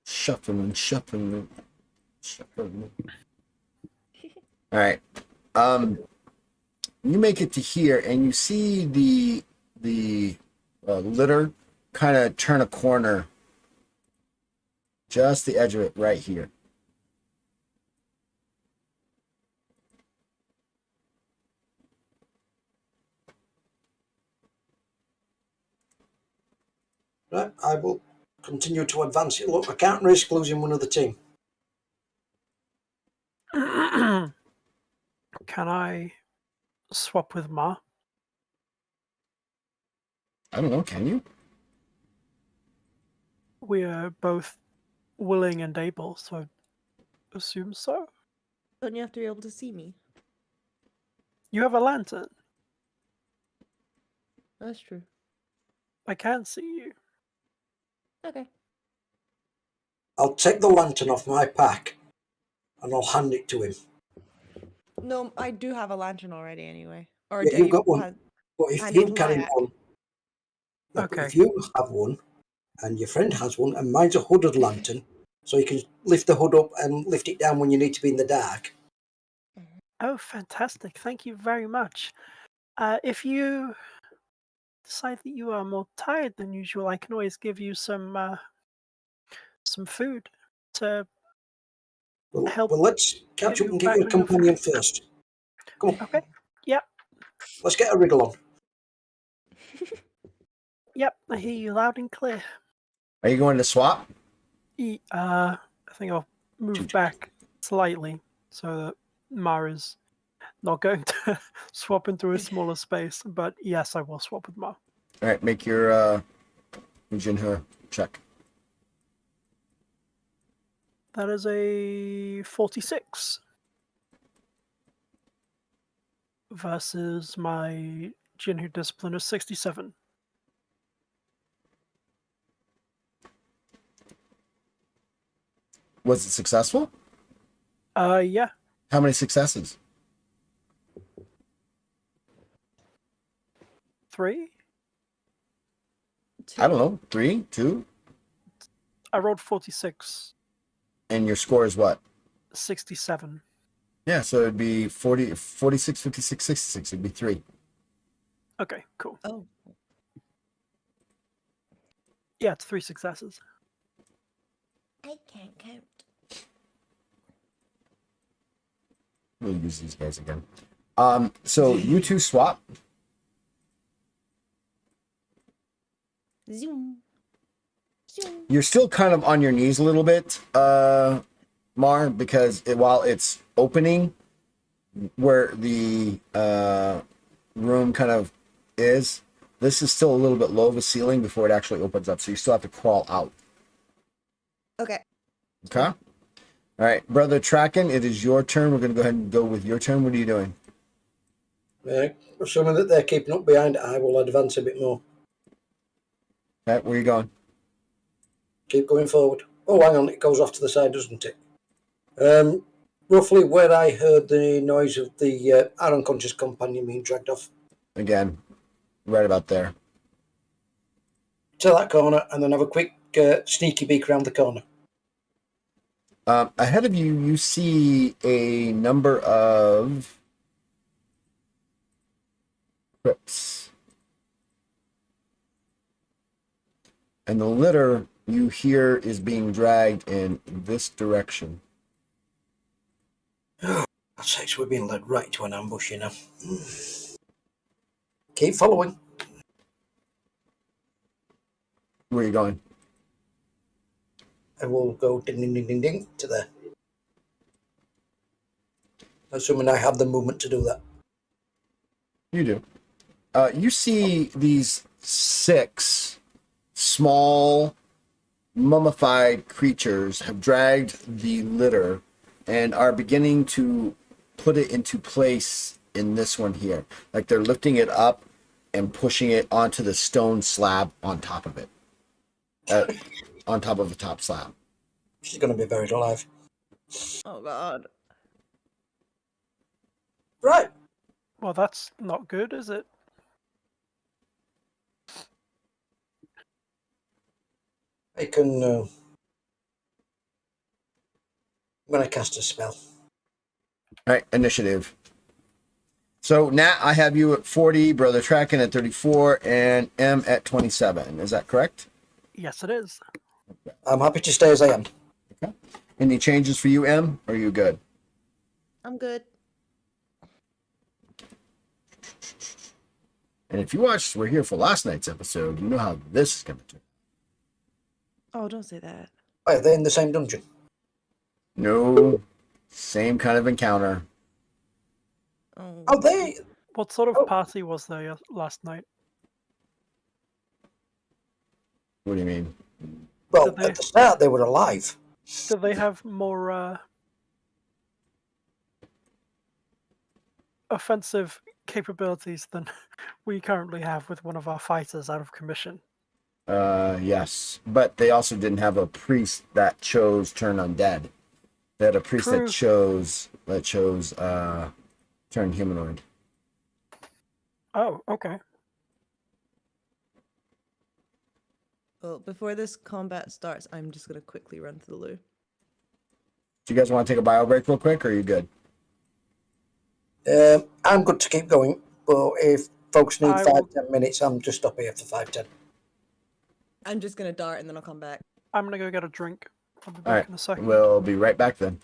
Shuffling. All right. You make it to here, and you see the litter kind of turn a corner. Just the edge of it, right here. Right, I will continue to advance it. Look, I can't risk losing one of the team. Can I swap with Ma? I don't know, can you? We are both willing and able, so I assume so. Don't you have to be able to see me? You have a lantern. That's true. I can see you. Okay. I'll take the lantern off my pack and I'll hand it to him. No, I do have a lantern already anyway. Or Yeah, do you've you got one. have- But if I you need carry my- one, yeah, but Okay. if you have one and your friend has one, and mine's a hooded lantern, so you can lift the hood up and lift it down when you need to be in the dark. Oh, fantastic. Thank you very much. If you decide that you are more tired than usual, I can always give you some food to Well, help well, let's catch get up you and get back you a on your companion feet. first. Come on, Okay. Yep. let's get a wriggle on. Yep. I hear you loud and clear. Are you going to swap? I think I'll move back slightly so that Mara's not going to swap into a smaller space. But yes, I will swap with Mara. All right, make your Jinher check. That is a 46 versus my Jinhu discipline of 67. Was it successful? Yeah. How many successes? 3. I don't know. 3, 2, I rolled 46, and your score is what? 67. Yeah, so it'd be 40, 46, 56, 66. It'd be 3. Okay, cool. Oh. Yeah, it's 3 successes. I can't count. We'll use these guys again. So you two swap. Zoom. Zoom. You're still kind of on your knees a little bit, Mar, because while it's opening where the room kind of is, this is still a little bit low of a ceiling before it actually opens up. So you still have to crawl out. Okay. Okay? All right, Brother Tracken, it is your turn. We're going to go ahead and go with your turn. What are you doing? Assuming that they're keeping up behind, I will advance a bit more. Okay, where are you going? Keep going forward. Oh, hang on, it goes off to the side, doesn't it? Roughly where I heard the noise of the our unconscious companion being dragged off. Again, right about there. To that corner, and then have a quick sneaky beak around the corner. Ahead of you, you see a number of crypts. And the litter you hear is being dragged in this direction. That sakes, we're being led right into an ambush, you know. Keep following. Where are you going? And we'll go ding, ding, ding, ding, ding to there. Assuming I have the movement to do that. You do. You see these 6 small mummified creatures have dragged the litter and are beginning to put it into place in this one here. Like they're lifting it up and pushing it onto the stone slab on top of it. On top of the top slab. She's going to be buried alive. Oh god. Right. Well, that's not good, is it? I can. I'm going to cast a spell. All right, initiative. So Nat, I have you at 40, Brother Tracken at 34, and M at 27. Is that correct? Yes, it is. I'm happy to stay as I am. Okay. Any changes for you, M? Or are you good? I'm good. And if you watched, we're here for last night's episode, you know how this is going to turn. Oh, don't say that. Wait, they're in the same dungeon. No, same kind of encounter. Oh. Oh, they. What sort of Oh. party was there last night? What do you mean? Well, Did they- at the start they were alive. Do they have more offensive capabilities than we currently have with one of our fighters out of commission? Yes, but they also didn't have a priest that chose turn undead. They had a priest True. that chose turn humanoid. Oh, okay. Well, before this combat starts, I'm just gonna quickly run to the loo. Do you guys want to take a bio break real quick, or are you good? I'm good to keep going, but if folks need I 5-10 will- minutes, I'm just up here for 5-10. I'm just gonna dart and then I'll come back. I'm gonna go get a drink. I'll be All back right, in a second. we'll be right back then.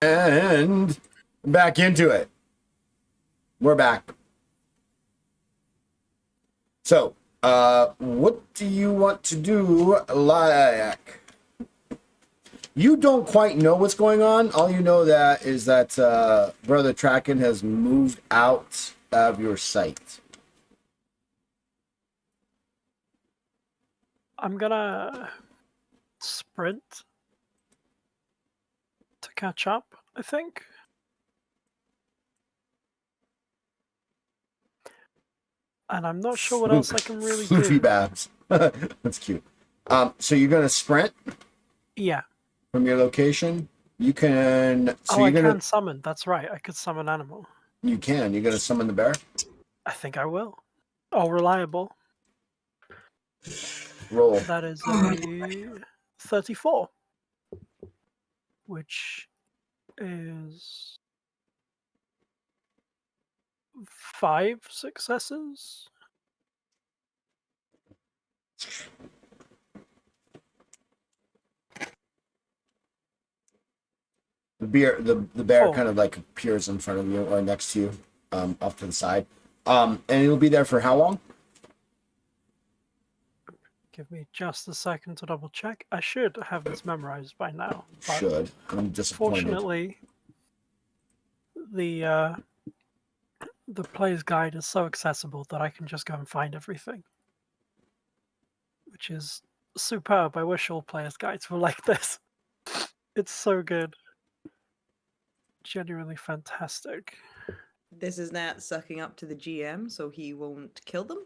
And back into it. We're back. So, what do you want to do, like? You don't quite know what's going on. All you know that is that Brother Traken has moved out of your sight. I'm gonna sprint to catch up, I think. And I'm not sure what else I can really Floofy do. Babs. That's cute. So you're gonna sprint Yeah. from your location. You can. So I you're gonna. can summon. That's right. I could summon animal. You can. You're gonna summon the bear. I think I will. Oh, reliable. Roll. That is a 34, which is 5 successes. The bear Four. kind of like appears in front of you or next to you, off to the side. And it'll be there for how long? Give me just a second to double check. I should have this memorized by now. But Should. I'm disappointed. fortunately, the player's guide is so accessible that I can just go and find everything, which is superb. I wish all players' guides were like this. It's so good. Genuinely fantastic. This is Nat sucking up to the GM so he won't kill them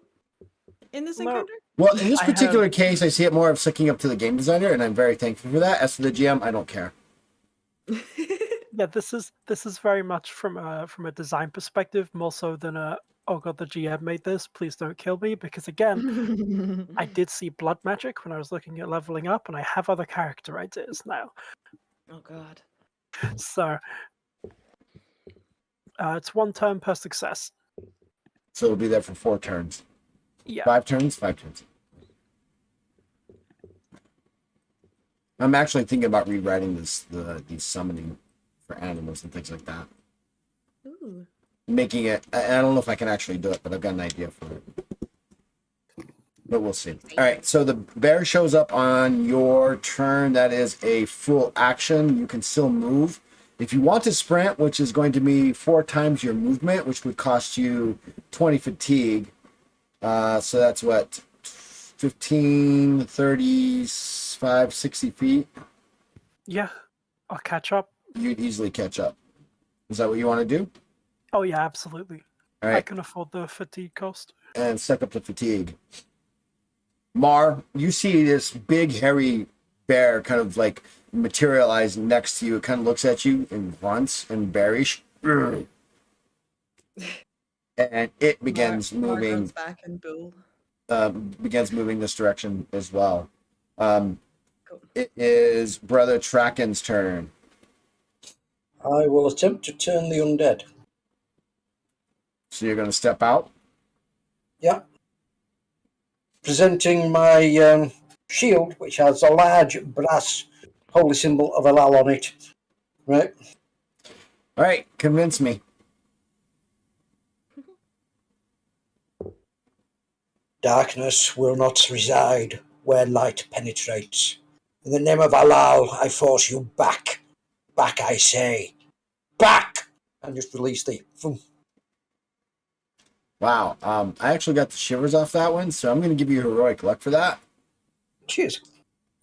in this No. encounter? Well, in this I particular have- case, I see it more of sucking up to the game designer, and I'm very thankful for that. As for the GM, I don't care. Yeah, this is very much from a design perspective, more so than a oh god, the GM made this, please don't kill me, because again, I did see blood magic when I was looking at leveling up, and I have other character ideas now. Oh god. So it's 1 turn per success. So it'll be there for 4 turns. Yeah. 5 turns? 5 turns. I'm actually thinking about rewriting these summoning for animals and things like that. Ooh. Making it, I don't know if I can actually do it, but I've got an idea for it. But we'll see. All right, so the bear shows up on your turn. That is a full action. You can still move. If you want to sprint, which is going to be 4 times your movement, which would cost you 20 fatigue. So that's what, 15, 35, 60 feet? Yeah. I'll catch up. You'd easily catch up. Is that what you want to do? Oh yeah, absolutely. All I right, can afford the fatigue cost. and suck up the fatigue. Mar, you see this big hairy bear kind of like materialize next to you. It kind of looks at you and grunts and bearish. And it begins Mark moving. runs back and bull. Begins moving this direction as well. Cool. It is Brother Traken's turn. I will attempt to turn the undead. So you're going to step out. Yeah. Presenting my shield, which has a large brass holy symbol of Halal on it. Right. All right, convince me. Darkness will not reside where light penetrates. In the name of Halal, I force you back. Back, I say. Back! And just release the... Wow. I actually got the shivers off that one, so I'm going to give you heroic luck for that. Cheers.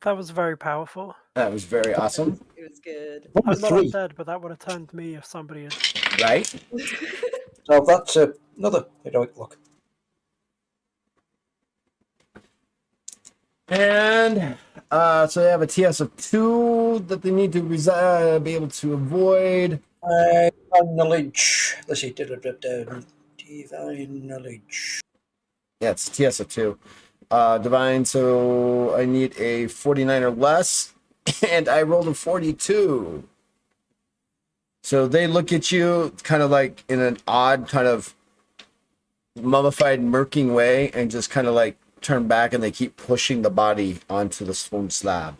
That was very powerful. That was very awesome, It was good. Number I'm not 3. undead, but that would have turned me if somebody had. right? So that's another heroic look. And so they have a TS of 2 that they need to be able to avoid. Divine knowledge. Let's see. Divine knowledge. Yeah, it's TS of 2. Divine, so I need a 49 or less, and I rolled a 42. So they look at you kind of like in an odd kind of mummified, murking way, and just kind of like turn back, and they keep pushing the body onto the stone slab.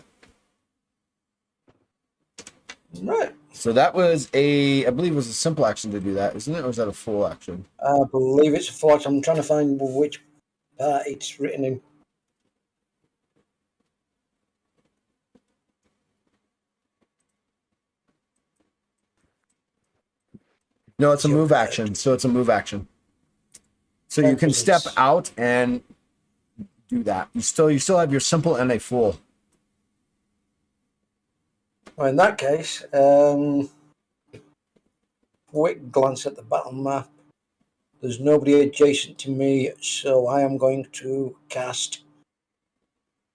Right. So that was I believe it was a simple action to do that, isn't it? Or was that a full action? I believe it's a full action. I'm trying to find which part it's written in. No, it's a Your move turn. action. So it's a move action. So you can step Presence. out and do that. You still have your simple and a full. Well, in that case, quick glance at the battle map. There's nobody adjacent to me, so I am going to cast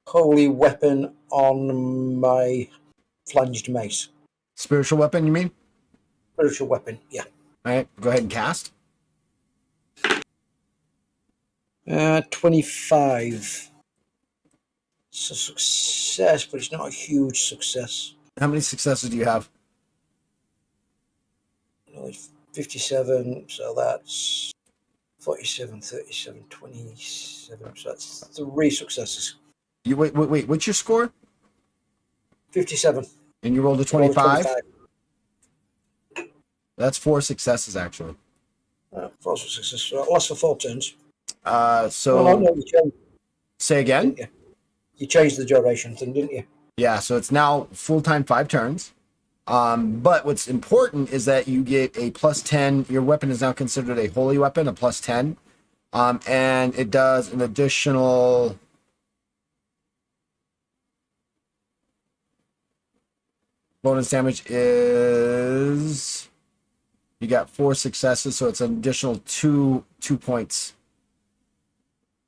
Holy Weapon on my flanged mace. Spiritual weapon, you mean? Spiritual weapon, yeah. All right, go ahead and cast. 25. It's a success, but it's not a huge success. How many successes do you have? It's 57, so that's 47, 37, 27. So that's 3 successes. You wait. What's your score? 57. And you rolled a Roll 25. That's 4 successes actually. 4 successes. So that lasts for 4 turns. So No, you changed, say again. didn't you? You changed the duration thing, didn't you? Yeah, so it's now full-time 5 turns. But what's important is that you get a +10. Your weapon is now considered a holy weapon, a +10. And it does an additional bonus damage is you got 4 successes, so it's an additional 2 points.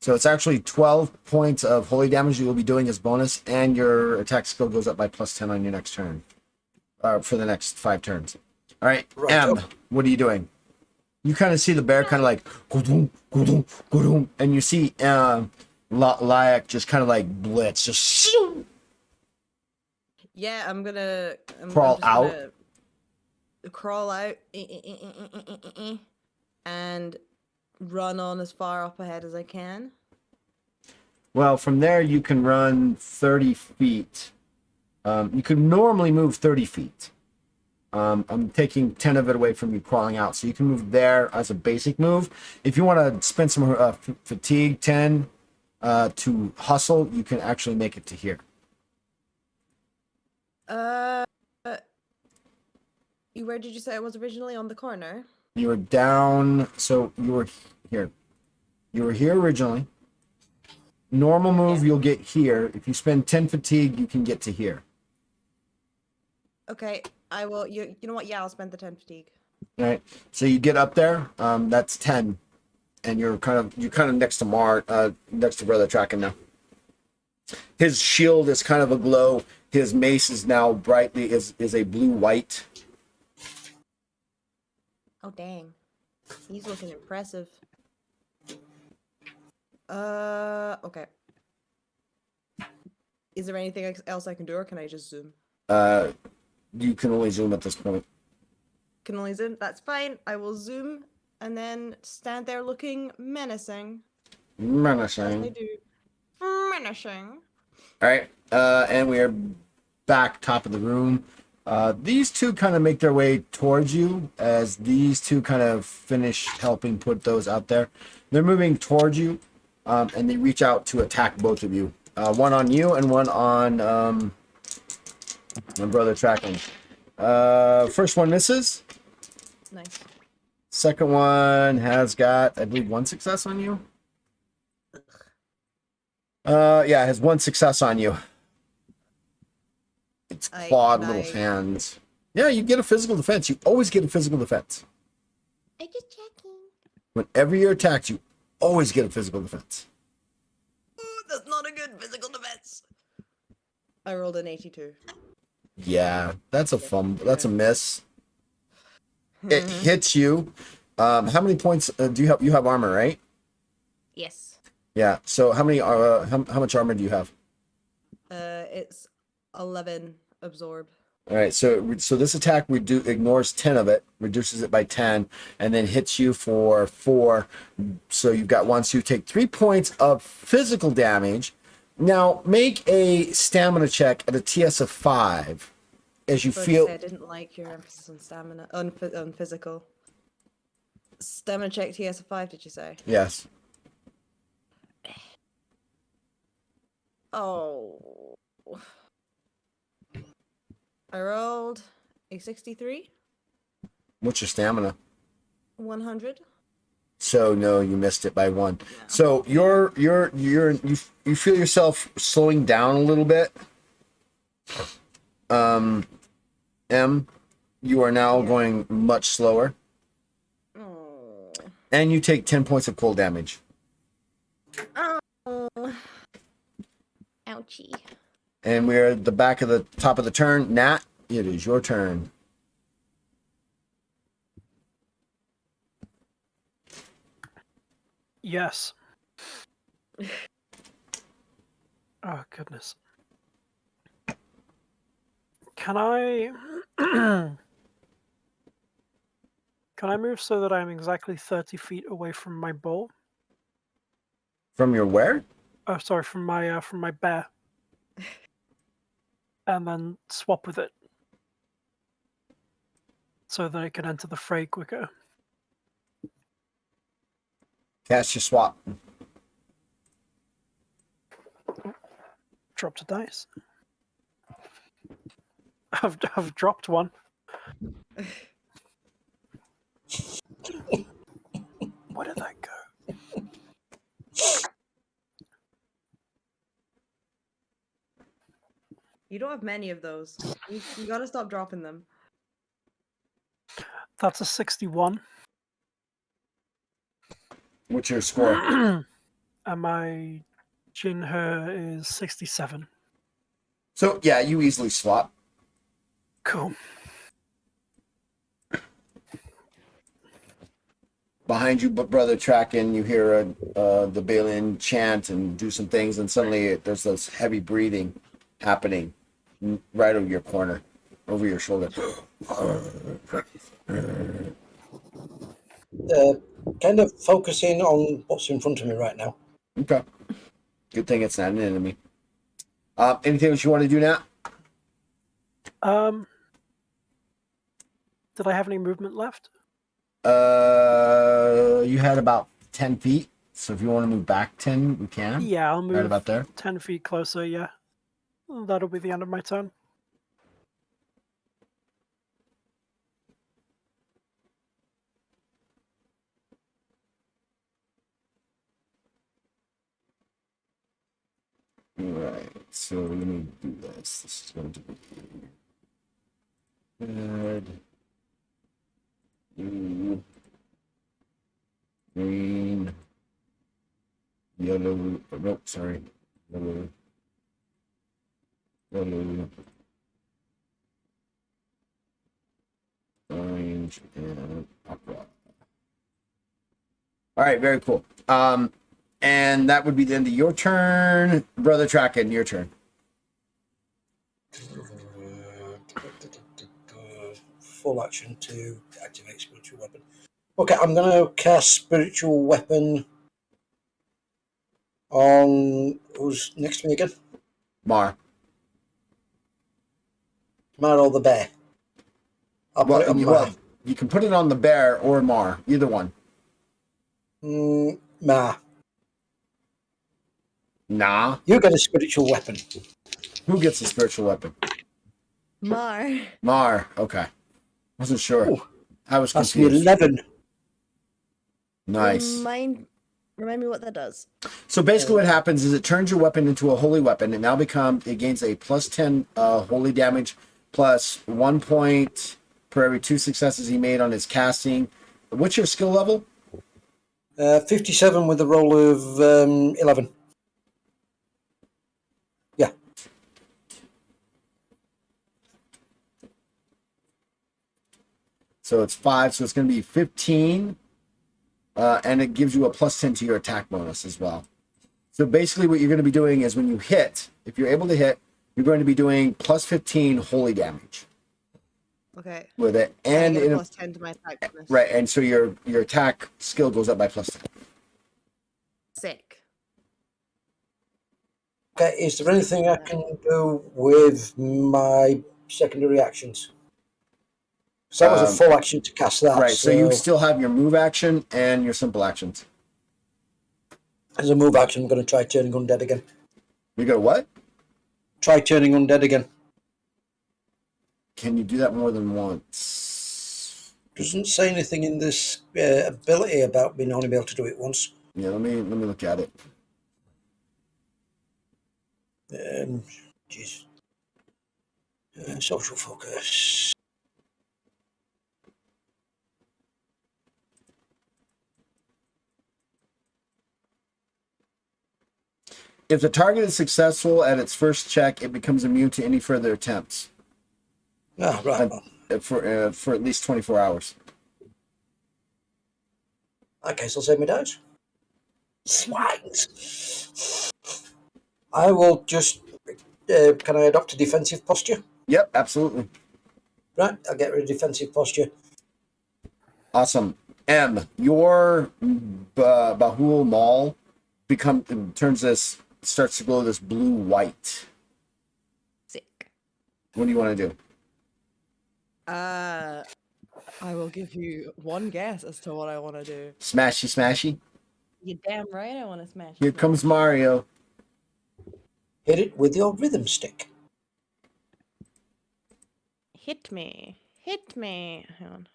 So it's actually 12 points of holy damage you will be doing as bonus, and your attack skill goes up by +10 on your next turn. For the next 5 turns. All right, Right. M, what are you doing? You kind of see the bear kind of like go-doom, go-doom, go-doom, and you see Lyak just kind of like blitz, just shoo. Yeah, I'm gonna Crawl just out? gonna crawl out, and run on as far up ahead as I can. Well, from there you can run 30 feet. You could normally move 30 feet. I'm taking 10 of it away from you crawling out. So you can move there as a basic move. If you want to spend some fatigue 10 to hustle, you can actually make it to here. Where did you say I was originally? On the corner? You were down, so you were here. You were here originally. Normal move, Yeah. you'll get here. If you spend 10 fatigue, you can get to here. Okay, I will. You know what? Yeah, I'll spend the 10 fatigue. All right. So you get up there. That's 10, and you're kind of next to next to Brother Tracking now. His shield is kind of a glow. His mace is now brightly is a blue white. Oh dang, he's looking impressive. Okay. Is there anything else I can do, or can I just zoom? You can only zoom at this point. Can only zoom. That's fine. I will zoom and then stand there looking menacing. As I Menacing. do. Menacing. All right. And we are back top of the room. These two kind of make their way towards you as these two kind of finish helping put those out there. They're moving towards you, and they reach out to attack both of you. One on you and one on my Brother Tracking. First one misses. Nice. Second one has got, I believe, 1 success on you. Yeah, it has 1 success on you. It's clawed can little I- hands. Yeah, you get a physical defense. You always get a physical defense. I just checking. Whenever you're attacked, you always get a physical defense. Ooh, that's not a good physical defense. I rolled an 82. Yeah, that's a fumble. That's a miss. It Mm-hmm. hits you. How many points do you have? You have armor, right? Yes. Yeah. So how many? How much armor do you have? It's 11 absorb. All right. So this attack ignores 10 of it, reduces it by 10, and then hits you for 4. So you've got 1. So you take 3 points of physical damage. Now make a stamina check at a TS of 5. as you Sorry to feel. say I didn't like your emphasis on stamina, on physical. Stamina check TS of 5, did you say? Yes. Oh. I rolled a 63, What's your stamina? 100. So no, you missed it by 1. Yeah. So you feel yourself slowing down a little bit. M, you are now Yeah. going much slower, Oh. and you take 10 points of cold damage. Oh. Ouchie. And we're at the back of the top of the turn. Nat, it is your turn. Yes. Oh goodness. Can I can I move so that I'm exactly 30 feet away from my bowl? From your where? Oh, sorry, from my bear. And then swap with it. So that it can enter the fray quicker. Cast your swap. Dropped a dice. I've dropped one. Where did that go? You don't have many of those. You gotta stop dropping them. That's a 61. What's your score? And my Jinher is 67. So yeah, you easily swap. Cool. Behind you, but brother Tracken, you hear the Balian chant and do some things, and suddenly there's this heavy breathing happening right over your corner, over your shoulder. Kind of focusing on what's in front of me right now. Okay. Good thing it's not an enemy. Anything else you want to do now? Did I have any movement left? You had about 10 feet, so if you want to move back 10, we can. Yeah, I'll move Right about there. 10 feet closer, yeah. That'll be the end of my turn. Right, so let me do this. This is going to be red, blue, green, yellow. Oh, nope, sorry. Yellow, orange, and aqua. All right, very cool. And that would be the end of your turn, brother Tracken. Your turn. Full action to activate spiritual weapon. Okay, I'm going to cast spiritual weapon on who's next to me again? Mar. Mar or the bear? I'll put it on Mar. You can put it on the bear or Mar, either one. Mar. Nah. You get a spiritual weapon. Who gets a spiritual weapon? Mar. Mar. Okay. Wasn't sure. Ooh, I was that's confused. 11. Nice. Remind me what that does. So basically what happens is it turns your weapon into a holy weapon. It gains a plus 10 holy damage plus 1 point per every 2 successes he made on his casting. What's your skill level? 57 with a roll of 11. Yeah. So it's 5, so it's going to be 15. And it gives you a plus 10 to your attack bonus as well. So basically what you're going to be doing is when you hit, if you're able to hit, you're going to be doing plus 15 holy damage Okay. with it. And And I get a it, plus 10 to my attack bonus. right, and so your attack skill goes up by plus 10. Sick. Okay, is there anything I can do with my secondary actions. So that was a full action to cast that. Right, so you still have your move action and your simple actions. As a move action, I'm going to try turning undead again. You go what? Try turning undead again. Can you do that more than once? Doesn't say anything in this ability about being only able to do it once. Yeah, let me look at it. Jeez. Social focus. If the target is successful at its first check, it becomes immune to any further attempts Ah, right. for at least 24 hours. Okay, so I'll save my dice. Swines. I will just. Can I adopt a defensive posture? Yep, absolutely. Right, I'll get rid of defensive posture. Awesome. M, your Bahul Maul starts to glow this blue white. Sick. What do you want to do? I will give you one guess as to what I want to do. Smashy, smashy. You're damn right I want to smash. Here comes Mario. Hit it with your rhythm stick. Hit me. Hit me. Hang on.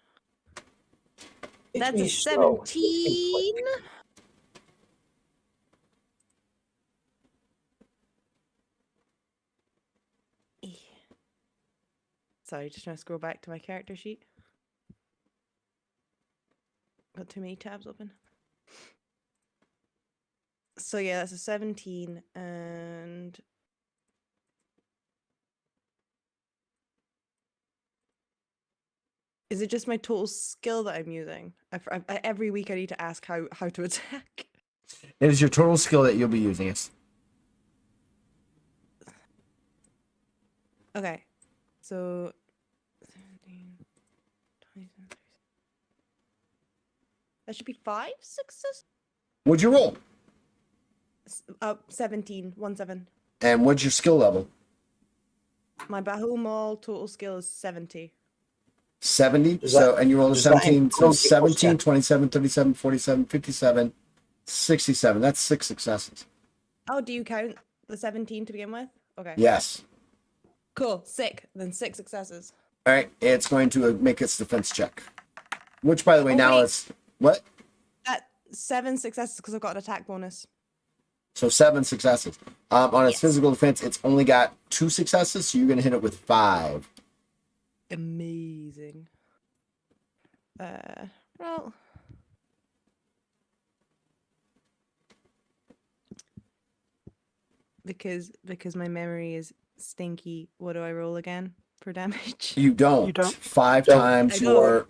Hit That's me a slow. 17. Sorry, just trying to scroll back to my character sheet. Got too many tabs open. So yeah, that's a 17, and is it just my total skill that I'm using? Every week I need to ask how to attack. It is your total skill that you'll be using. It. Okay, so 17, 27, 37. That should be 5 success. What'd you roll? 17, 17. And what's your skill level? My Bahul Maul total skill is 70. 70. Does So, that- and you rolled a does that 17. So include your 17, plus 27, 37, 47, 57, 67. That's 6 successes. Oh, do you count the 17 to begin with? Okay. Yes. Cool. Sick. Then 6 successes. All right. It's going to make its defense check. Which, by the way, Oh, now wait. it's what? That 7 successes because I've got an attack bonus. So 7 successes. On its Yes. physical defense, it's only got 2 successes, so you're going to hit it with 5. Amazing. Well. Because my memory is stinky, what do I roll again for damage? You don't. You don't. 5 Don't. times I know.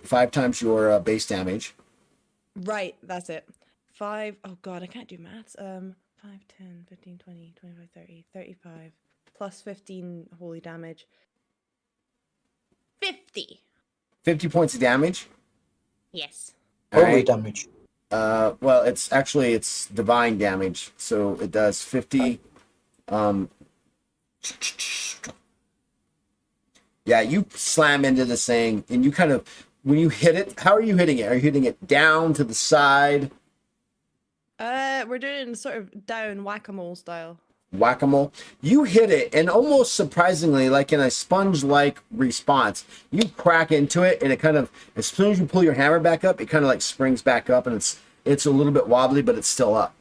your base damage. Right, that's it. 5. Oh god, I can't do maths. 5, 10, 15, 20, 25, 30, 35 plus 15 holy damage. 50. 50 points of damage. Yes. All Holy right. damage. Well, it's divine damage, so it does 50. Yeah, you slam into this thing, and you kind of, when you hit it, how are you hitting it? Are you hitting it down to the side, We're doing sort of down whack-a-mole style. whack-a-mole? You hit it, and almost surprisingly, like in a sponge-like response, you crack into it, and it kind of, as soon as you pull your hammer back up, it kind of like springs back up, and it's a little bit wobbly, but it's still up.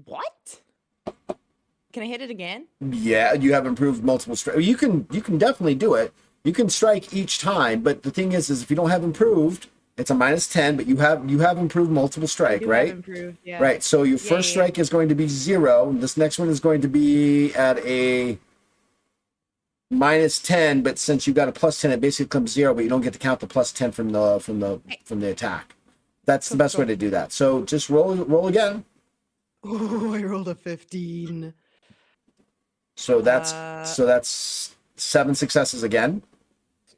What? Can I hit it again? Yeah, you have improved multiple strike. You can definitely do it. You can strike each time, but the thing is if you don't have improved, it's a -10, but you have improved multiple strike, I do right? have improved, yeah. Right. So your Yeah, first yeah. strike is going to be 0. This next one is going to be at a -10, but since you got a +10, it basically comes 0, but you don't get to count the +10 from the attack. That's the best way to do that. So just roll again. Oh, I rolled a 15. So that's 7 successes again,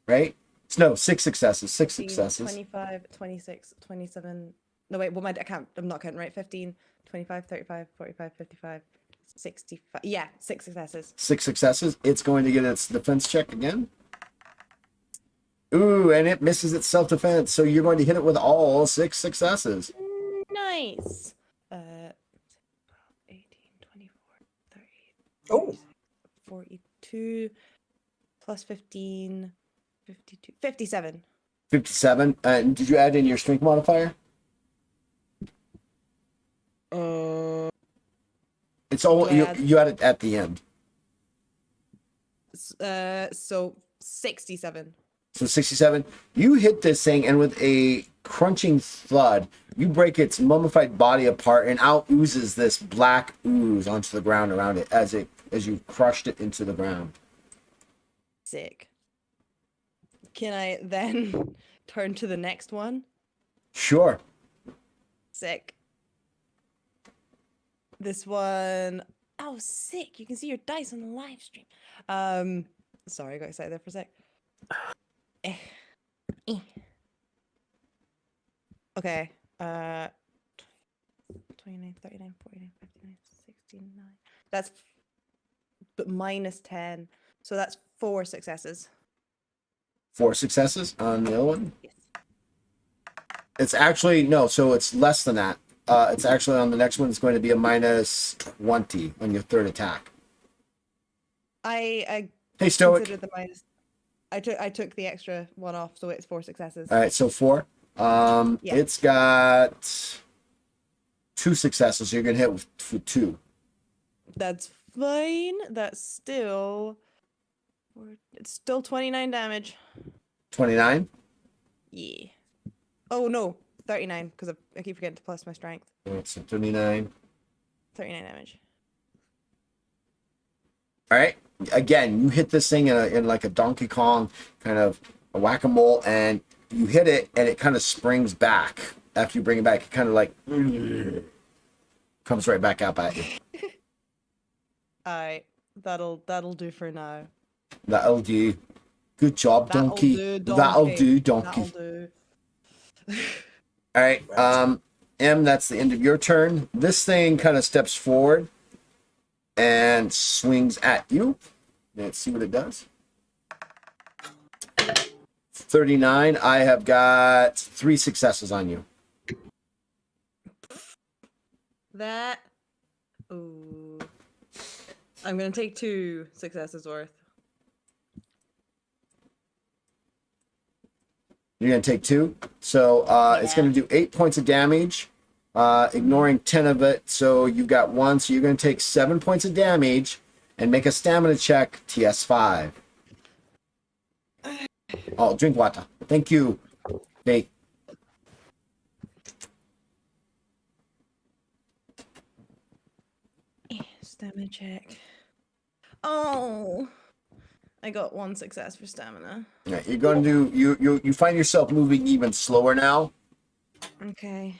right? No, 6 successes. 6 15, successes. 25, 26, 27. No, wait, I'm not counting right. 15, 25, 35, 45, 55, 65. Yeah, 6 successes. 6 successes. It's going to get its defense check again. Ooh, and it misses its self-defense. So you're going to hit it with all 6 successes. Nice. 18, 24, 30, Oh, 42 plus 15, 52, 57. 57. And did you add in your strength modifier? It's all Do I add- you had it at the end. So 67. So 67. You hit this thing, and with a crunching thud, you break its mummified body apart, and out oozes this black ooze onto the ground around it as you crushed it into the ground. Sick. Can I then turn to the next one? Sure. Sick. This one, oh, sick! You can see your dice on the live stream. Sorry, I got excited there for a sec. Okay. 29, 39, 49, 59, 69. That's but minus 10. So that's 4 successes. 4 successes on the other one. Yes. It's actually no, so it's less than that. It's actually on the next one. It's going to be a minus 20 on your third attack. I Hey, Stoic. considered the minus. I took the extra one off, so it's 4 successes. All right, so 4. Yeah. It's got 2 successes. So you're gonna hit with 2. That's fine. That's still. It's still 29 damage. 29. Yeah. Oh no, 39 because I keep forgetting to plus my strength. All right, so 39. 39 damage. All right. Again, you hit this thing in like a Donkey Kong kind of a whack-a-mole, and you hit it, and it kind of springs back. After you bring it back, it kind of like comes right back up at you. Alright, that'll do for now. That'll do. Good job, That'll donkey. do, That'll donkey. do, donkey. That'll do. All right. M, that's the end of your turn. This thing kind of steps forward and swings at you. Let's see what it does. 39. I have got 3 successes on you. That. Ooh. I'm gonna take 2 successes worth. You're going to take 2. So it's going to do 8 points of damage, ignoring 10 of it. So you've got 1. So you're going to take 7 points of damage and make a stamina check, TS5. Oh, drink water. Thank you, Nate. Stamina check. Oh. I got 1 success for stamina. Yeah, you're going to do. You find yourself moving even slower now. Okay.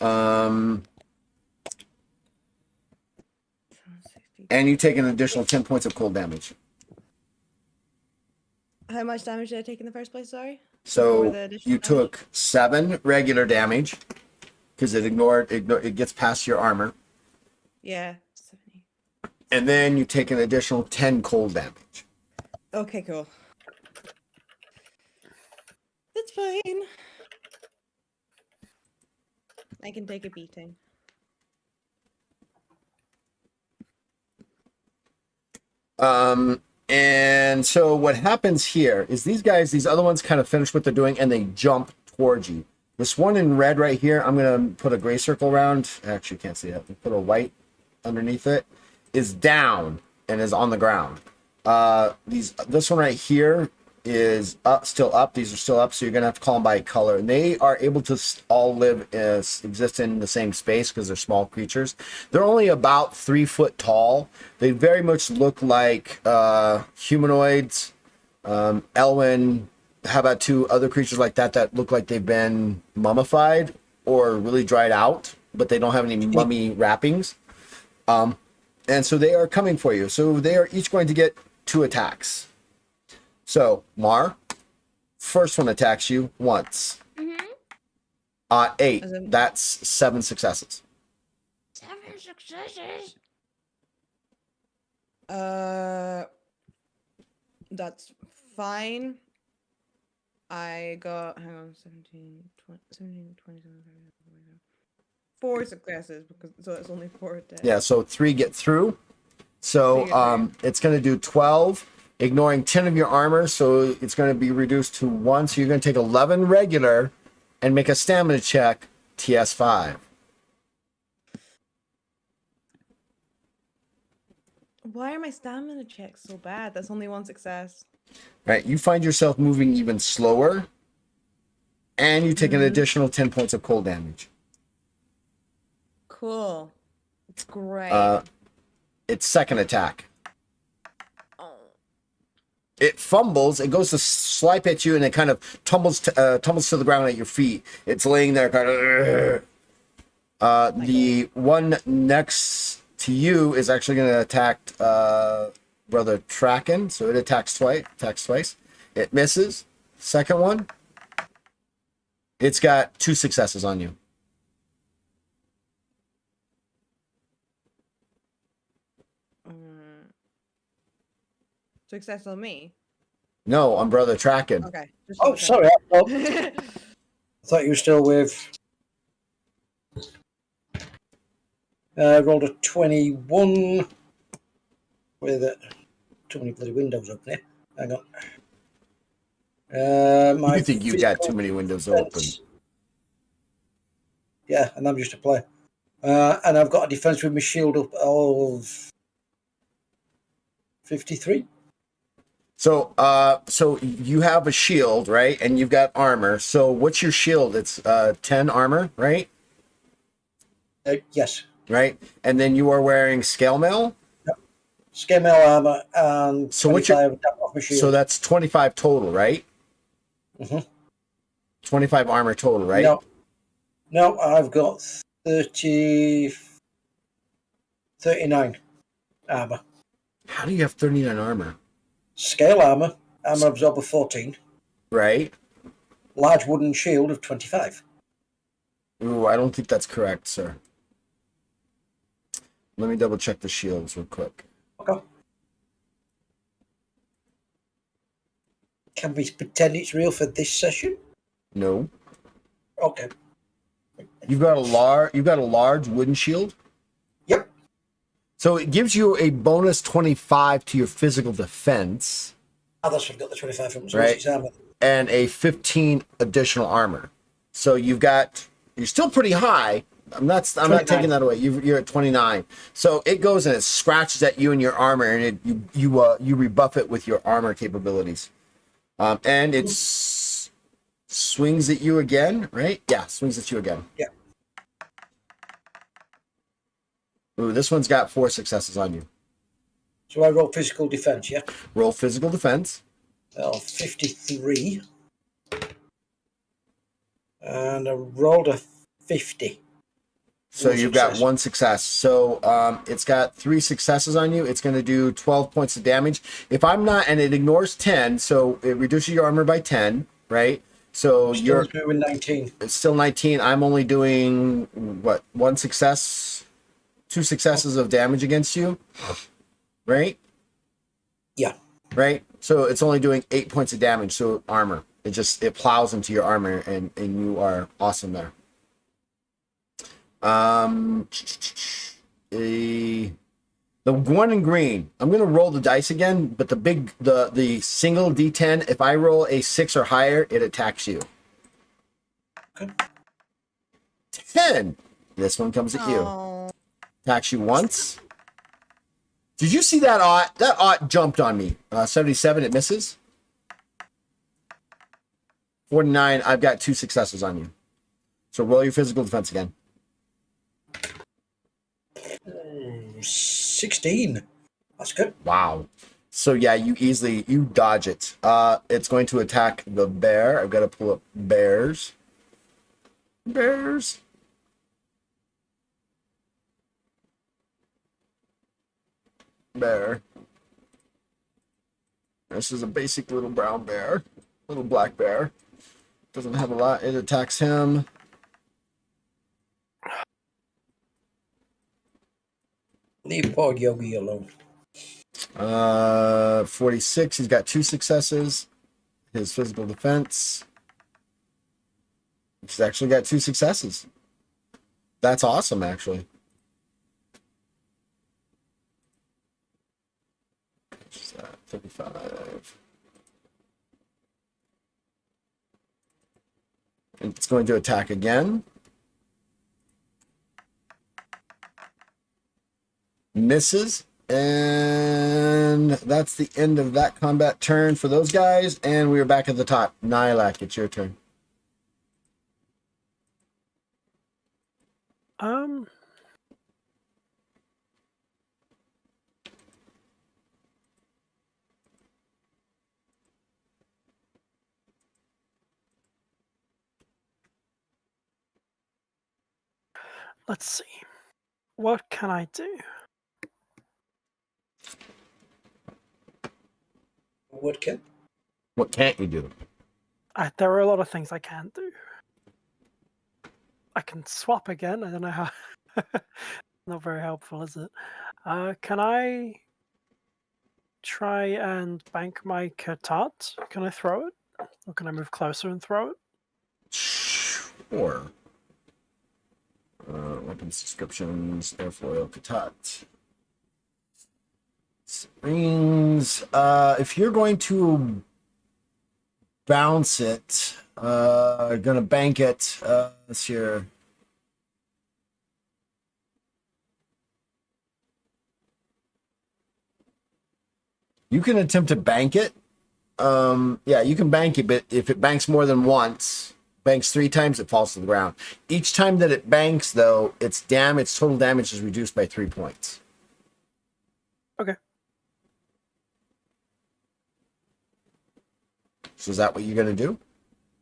And you take an additional 10 points of cold damage. How much damage did I take in the first place? Sorry. So Before the additional you damage? took 7 regular damage because it gets past your armor, Yeah. 70. and then you take an additional 10 cold damage. Okay, cool. That's fine. I can take a beating. And so what happens here is these other ones kind of finish what they're doing and they jump towards you. This one in red right here, I'm going to put a gray circle around. Actually, you can't see that. Put a white underneath it. Is down and is on the ground. This one right here is up, still up. These are still up, so you're gonna have to call them by color. And they are able to all exist in the same space because they're small creatures. They're only about 3 foot tall. They very much look like humanoids. Elwyn, how about 2 other creatures like that look like they've been mummified or really dried out, but they don't have any mummy wrappings. And so they are coming for you. So they are each going to get 2 attacks. So, Mar, first one attacks you once. 8. That's 7 successes. 7 successes. That's fine. I got, hang on, 17, 20, 17, 27, 4 successes, because so it's only 4 dead. Yeah, so 3 get through. So Three get through. it's going to do 12, ignoring 10 of your armor. So it's going to be reduced to 1. So you're going to take 11 regular and make a stamina check, TS5. Why are my stamina checks so bad? That's only 1 success. Right, you find yourself moving even slower, and you take an additional 10 points of cold damage. Cool. Great. Its second attack. Oh. It fumbles. It goes to swipe at you, and it kind of tumbles to the ground at your feet. It's laying there, kind of. The one next to you is actually going to attack Brother Traken. So it attacks twice. It misses. Second one. It's got 2 successes on you. Success on me. No, on Brother Traken. Okay. just Oh, double check. sorry. I thought you were still with. Rolled a 21 with too many bloody windows open here. Hang on. My You think you got physical too many windows defense- open. Yeah, and I'm just a player. And I've got a defense with my shield up of 53. So you have a shield, right? And you've got armor. So what's your shield? It's 10 armor, right? Yes. Right? And then you are wearing scale mail. Scale mail armor and So what's your- 25 down off my shield. So that's 25 total, right? Mhm. 25 armor total, right? No, I've got 39 armor. How do you have 39 armor? Scale armor absorber 14, Right? large wooden shield of 25. Ooh, I don't think that's correct, sir. Let me double check the shields real quick. Okay. Can we pretend it's real for this session? No. Okay. You've got a large wooden shield. Yep. So it gives you a bonus 25 to your physical defense. Oh, that's what I've got the 25 from. So Right. it's armor. And a 15 additional armor. So you're still pretty high. I'm not 29. taking that away. You're at 29. So it goes and it scratches at you and your armor, and you rebuff it with your armor capabilities. And it swings at you again, right? Yeah, swings at you again. Yeah. Ooh, this one's got 4 successes on you. So I roll physical defense, yeah? Roll physical defense. 53. And I rolled a 50. So One you've got success. 1 success. So it's got 3 successes on you. It's going to do 12 points of damage. And it ignores 10, so it reduces your armor by 10, right? So Still doing 19. it's still 19. I'm only doing, 1 success? 2 successes of damage against you, right? Yeah. Right? So it's only doing 8 points of damage, so armor. It plows into your armor, and you are awesome there. The one in green. I'm gonna roll the dice again, but the single D10. If I roll a 6 or higher, it attacks you. Okay. 10. This one comes at you. Oh. Attacks you once. Did you see that ot? That ot jumped on me. 77. It misses. 49. I've got 2 successes on you. So roll your physical defense again. 16. That's good. Wow. So yeah, you dodge it. It's going to attack the bear. I've got to pull up bears. Bears. Bear. This is a basic little brown bear. Little black bear. Doesn't have a lot. It attacks him. leave poor Yogi alone. 46. He's got 2 successes. His physical defense. He's actually got 2 successes. That's awesome, actually. 35. And it's going to attack again. Misses. And that's the end of that combat turn for those guys. And we are back at the top. Nylak, it's your turn. Let's see. What can I do? Woodkin. What can't you do? There are a lot of things I can't do. I can swap again. I don't know how. Not very helpful, is it? Can I try and bank my Katat? Can I throw it? Or can I move closer and throw it? Sure. Weapons descriptions, airfoil, Katat. Rings. If you're going to bounce it, gonna bank it, let's hear. You can attempt to bank it. Yeah, you can bank it, but if it banks more than once, banks 3 times, it falls to the ground. Each time that it banks, though, its total damage is reduced by 3 points. Okay. So is that what you're gonna do?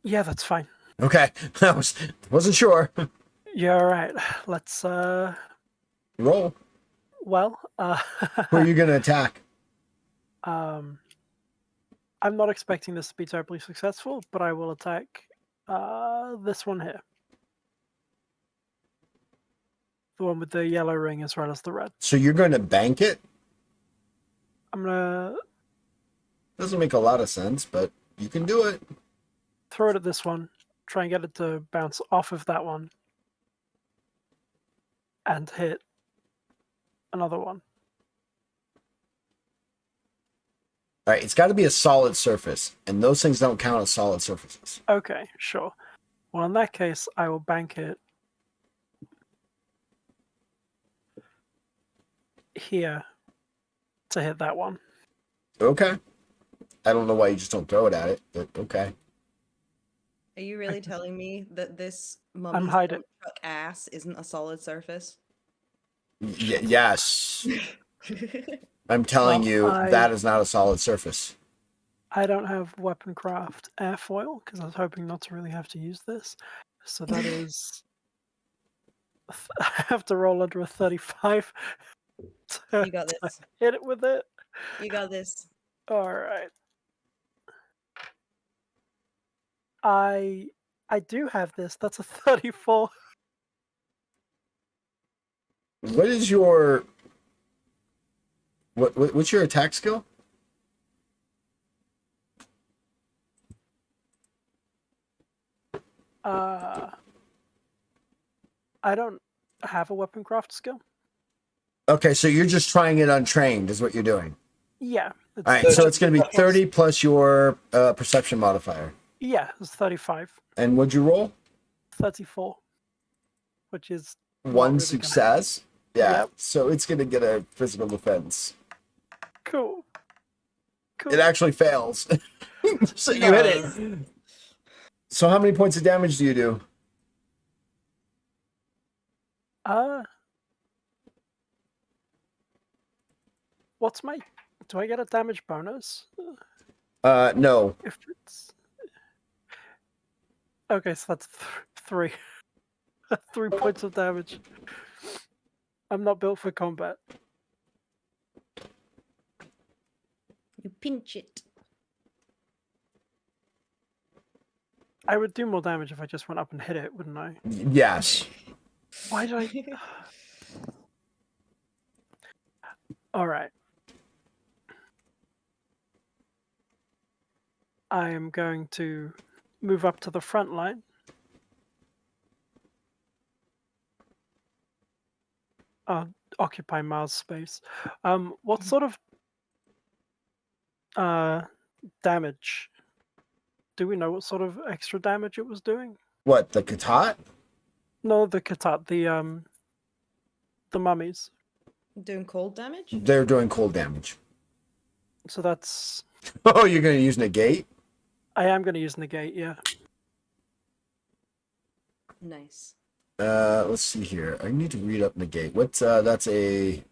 Yeah, that's fine. Okay, wasn't sure. Yeah, all right. Let's Roll. well, Who are you gonna attack? I'm not expecting this to be terribly successful, but I will attack this one here. The one with the yellow ring as well as the red. So you're gonna bank it? I'm gonna Doesn't make a lot of sense, but you can do it. throw it at this one, try and get it to bounce off of that one, and hit another one. All right, it's got to be a solid surface, and those things don't count as solid surfaces. Okay, sure. Well, in that case, I will bank it here to hit that one. Okay. I don't know why you just don't throw it at it, but okay. Are you really telling me that this I'm mummy's hiding. dump truck ass isn't a solid surface? Yes. I'm telling Well, you, that is not a solid surface. I don't have weapon craft airfoil because I was hoping not to really have to use this. So that is. I have to roll under a 35 to, You got to this. hit it with it. You got this. All right. I do have this. That's a 34. What is your what's your attack skill? I don't have a weapon craft skill. Okay, so you're just trying it untrained, is what you're doing. Yeah. All right, so it's going to be 30 plus your perception modifier. Yeah, it's 35. And what'd you roll? 34. Which is not One really success. Yeah, Yep. so it's going to get a physical defense. Cool. It actually fails. So you hit it. So how many points of damage do you do? What's my? Do I get a damage bonus? No. If it's okay, so that's 3. 3 points of damage. I'm not built for combat. You pinch it. I would do more damage if I just went up and hit it, wouldn't I? Yes. Why did I? All right. I am going to move up to the front line. Occupy Mars space. What sort of damage? Do we know what sort of extra damage it was doing? What, the Katat? No, the Katat, the mummies. Doing cold damage? They're doing cold damage. So that's. Oh, you're going to use negate? I am going to use negate. Yeah. Nice. Let's see here. I need to read up negate. What's that's a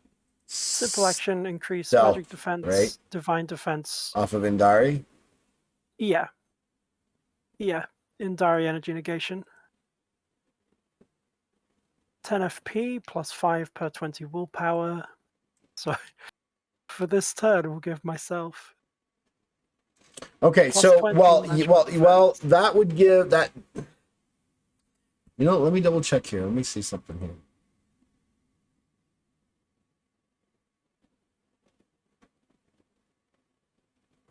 Simple action, increase Stealth, magic defense, right? divine defense. Off of Indari? Yeah. Yeah. Indari energy negation. 10 FP plus 5 per 20 willpower. So for this turn, we'll give myself. Okay, Plus so 20 well, magical defense. that would give that. You know, let me double check here. Let me see something here.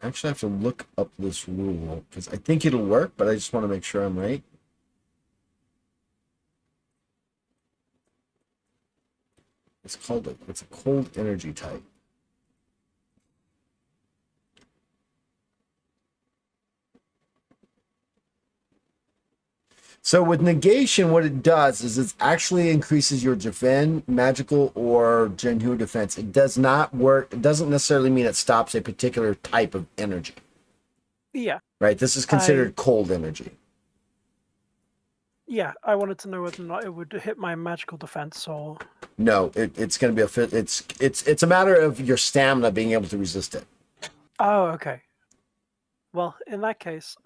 Actually, I have to look up this rule because I think it'll work, but I just want to make sure I'm right. It's a cold energy type. So with negation, what it does is it actually increases your defend, magical, or Genhu defense. It does not work. It doesn't necessarily mean it stops a particular type of energy. Yeah. Right? This is considered cold energy. Yeah, I wanted to know whether or not it would hit my magical defense or. No, it's going to be it's a matter of your stamina being able to resist it. Oh, okay. Well, in that case,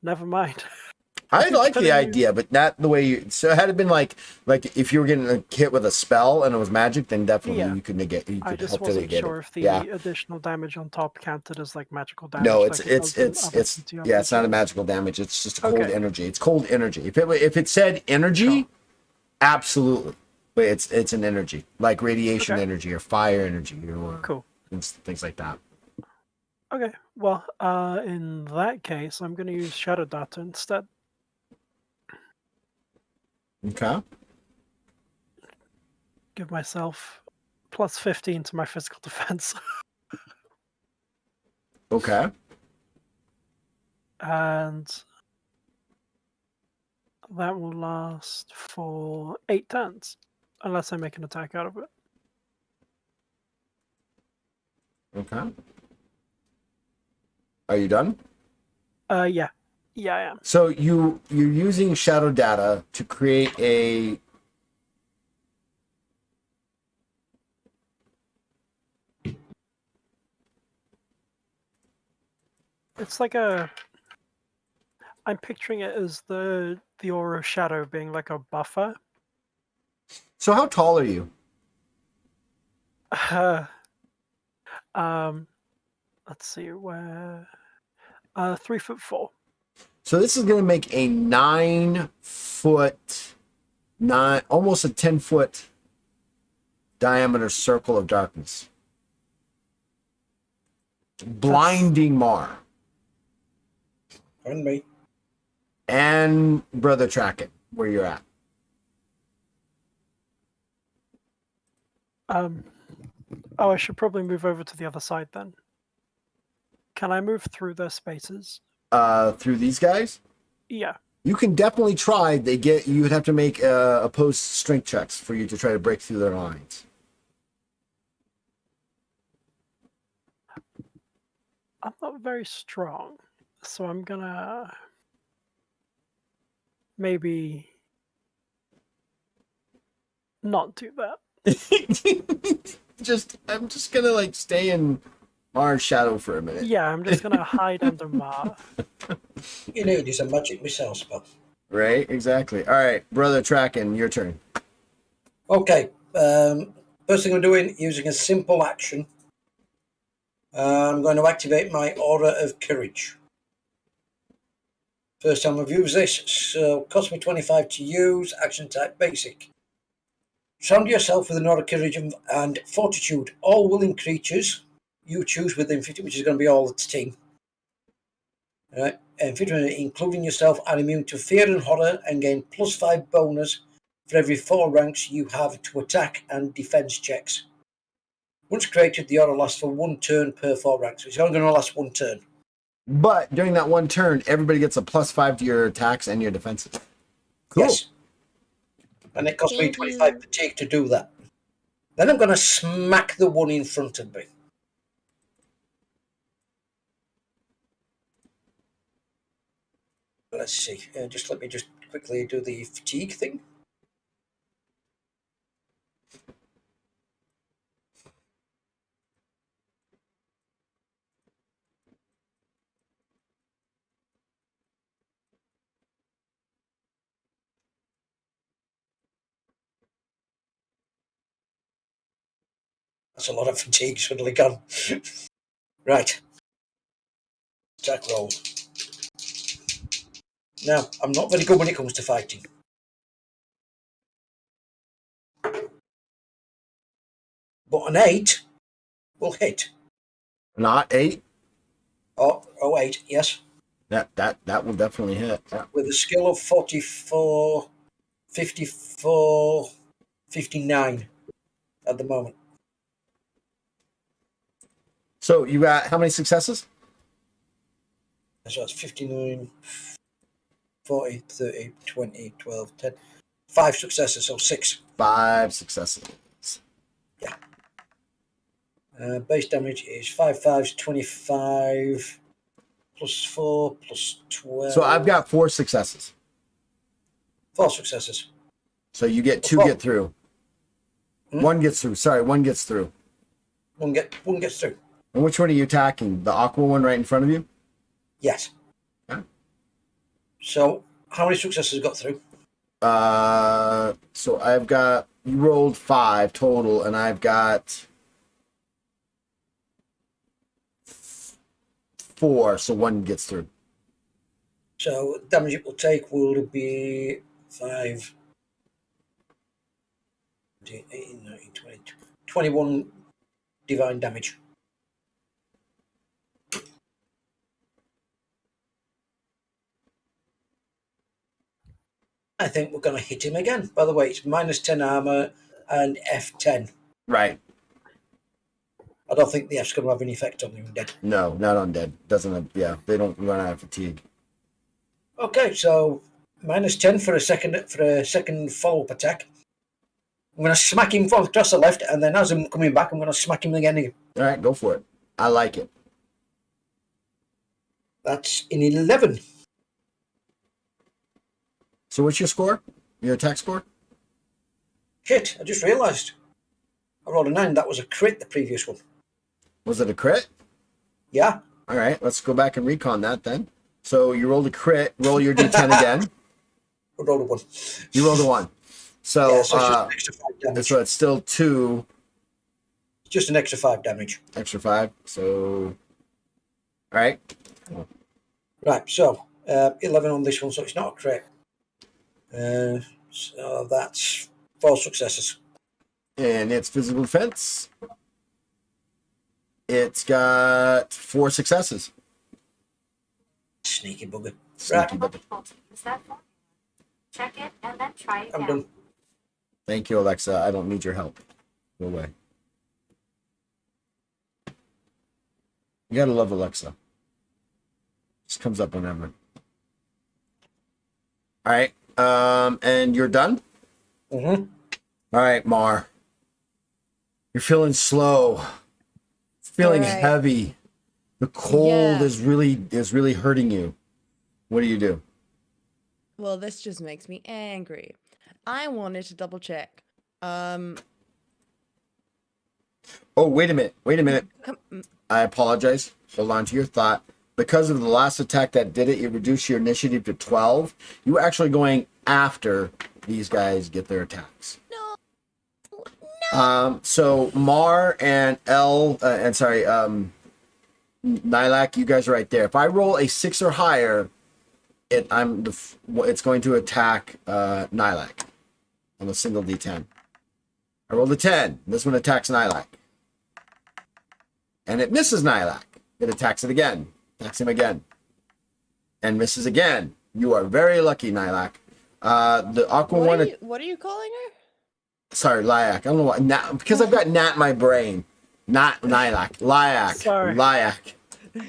never mind. I like the Telling you- idea, but not the way you. So had it been like if you were getting hit with a spell and it was magic, then definitely Yeah. you could negate. You I could just help to wasn't negate sure it. if the Yeah. additional damage on top counted as like magical damage. No, like it's it does in other TTRPGs. yeah, it's not a magical damage. It's just a cold Okay. energy. It's cold energy. If it said energy, Sure. absolutely, but it's an energy like radiation Okay. energy or fire energy or Cool. things like that. Okay. Well, in that case, I'm going to use Shadow Data instead. Okay. Give myself plus 15 to my physical defense. Okay. And that will last for 8 turns. Unless I make an attack out of it. Okay. Are you done? Yeah. Yeah, I am. So you're using shadow data to create a It's like I'm picturing it as the aura of shadow being like a buffer. So how tall are you? Let's see where. 3'4". So this is going to make a 9-foot, almost a 10-foot diameter circle of darkness. Blinding Mar. And me. And Brother Tracken, where you're at. Oh, I should probably move over to the other side then. Can I move through their spaces? Through these guys? Yeah. You can definitely try. You would have to make opposed strength checks for you to try to break through their lines. I'm not very strong, so I'm gonna maybe not do that. I'm just gonna like stay in Mars shadow for a minute. Yeah, I'm just gonna hide under Mar. You need is a magic missile spell. Right, exactly. All right, Brother Tracken, your turn. Okay. First thing I'm doing, using a simple action. I'm going to activate my Aura of Courage. First time I've used this, so cost me 25 to use. Action type basic. Surround yourself with an aura of courage and fortitude. All willing creatures you choose within 50, which is going to be all its team. Right, and 50, including yourself, are immune to fear and horror and gain +5 bonus for every 4 ranks you have to attack and defense checks. Once created, the aura lasts for 1 turn per 4 ranks. So it's only going to last 1 turn. But during that 1 turn, everybody gets a +5 to your attacks and your defenses. Cool. Yes. And it cost me 25 fatigue to do that. Then I'm going to smack the one in front of me. Let's see. Let me quickly do the fatigue thing. That's a lot of fatigue suddenly gone. Right. Attack roll. Now, I'm not very good when it comes to fighting. But an 8 will hit. Not 8. Oh, 8, yes. That will definitely hit. Yeah. With a skill of 44, 54, 59 at the moment. So you got how many successes? So that's 59, 40, 30, 20, 12, 10. 5 successes, so 6. 5 successes. Yeah. Base damage is 5 5s, 25, +4, +12. So I've got 4 successes. 4 successes. So you get 2 get through. 1 gets through. Sorry, 1 gets through. One gets through. And which one are you attacking? The aqua one right in front of you? Yes. Okay. So how many successes got through? So I've got, you rolled 5 total, and I've got 4, so 1 gets through. So damage it will take will be 5, 18, 19, 20, 21 divine damage. I think we're going to hit him again. By the way, it's -10 armor and F10. Right. I don't think the F's going to have any effect on the undead. No, not undead. Doesn't have, yeah, they don't run out of fatigue. Okay, so -10 for a second follow-up attack. I'm going to smack him from across the left, and then as I'm coming back, I'm going to smack him again. All right, go for it. I like it. That's an 11. So what's your score? Your attack score? Shit, I just realised. I rolled a 9. That was a crit, the previous one. Was it a crit? Yeah. All right, let's go back and recon that then. So you rolled a crit. Roll your d10 again. I rolled a 1. You rolled a 1. So, Yeah, so it's just an extra 5 damage. so it's still 2. Just an extra 5 damage. Extra 5. So, all right. Right, so 11 on this one, so it's not a crit. So that's 4 successes. And it's physical defense. It's got 4 successes. Sneaky bugger. Sneaky bugger. Use that formula. Check it and then try it I'm again. done. Thank you, Alexa. I don't need your help. Go away. You gotta love Alexa. Just comes up whenever. All right. And you're done? Mm-hmm. All right, Mar. You're feeling slow. Feeling All right. heavy. The cold Yeah. is really hurting you. What do you do? Well, this just makes me angry. I wanted to double check. Oh, wait a minute. I apologize. Hold on to your thought. Because of the last attack that did it, you reduced your initiative to 12. You were actually going after these guys get their attacks. No. So Mar and Nilak, you guys are right there. If I roll a 6 or higher, it's going to attack Nilak on a single D10. I rolled a 10. This one attacks Nylak. And it misses Nylak. It attacks it again. Attacks him again. And misses again. You are very lucky, Nylak. The aqua one... What are you calling her? Sorry, Lyak. I don't know why. Because I've got Nat in my brain. Not Nylak. Lyak. Sorry. Lyak.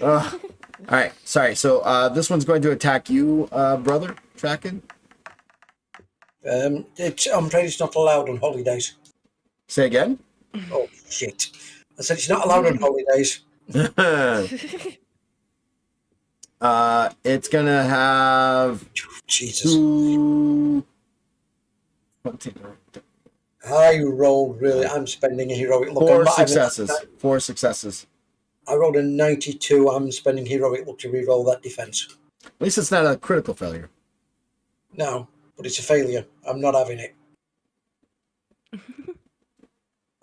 Ugh. All right. Sorry. So this one's going to attack you, brother. Tracking. I'm afraid it's not allowed on holidays. Say again. Oh, shit. I said it's not allowed on holidays. It's going to have... Jesus. 2... I rolled really. I'm spending a heroic look. Four successes. I rolled a 92. I'm spending heroic look to re-roll that defense. At least it's not a critical failure. No, but it's a failure. I'm not having it.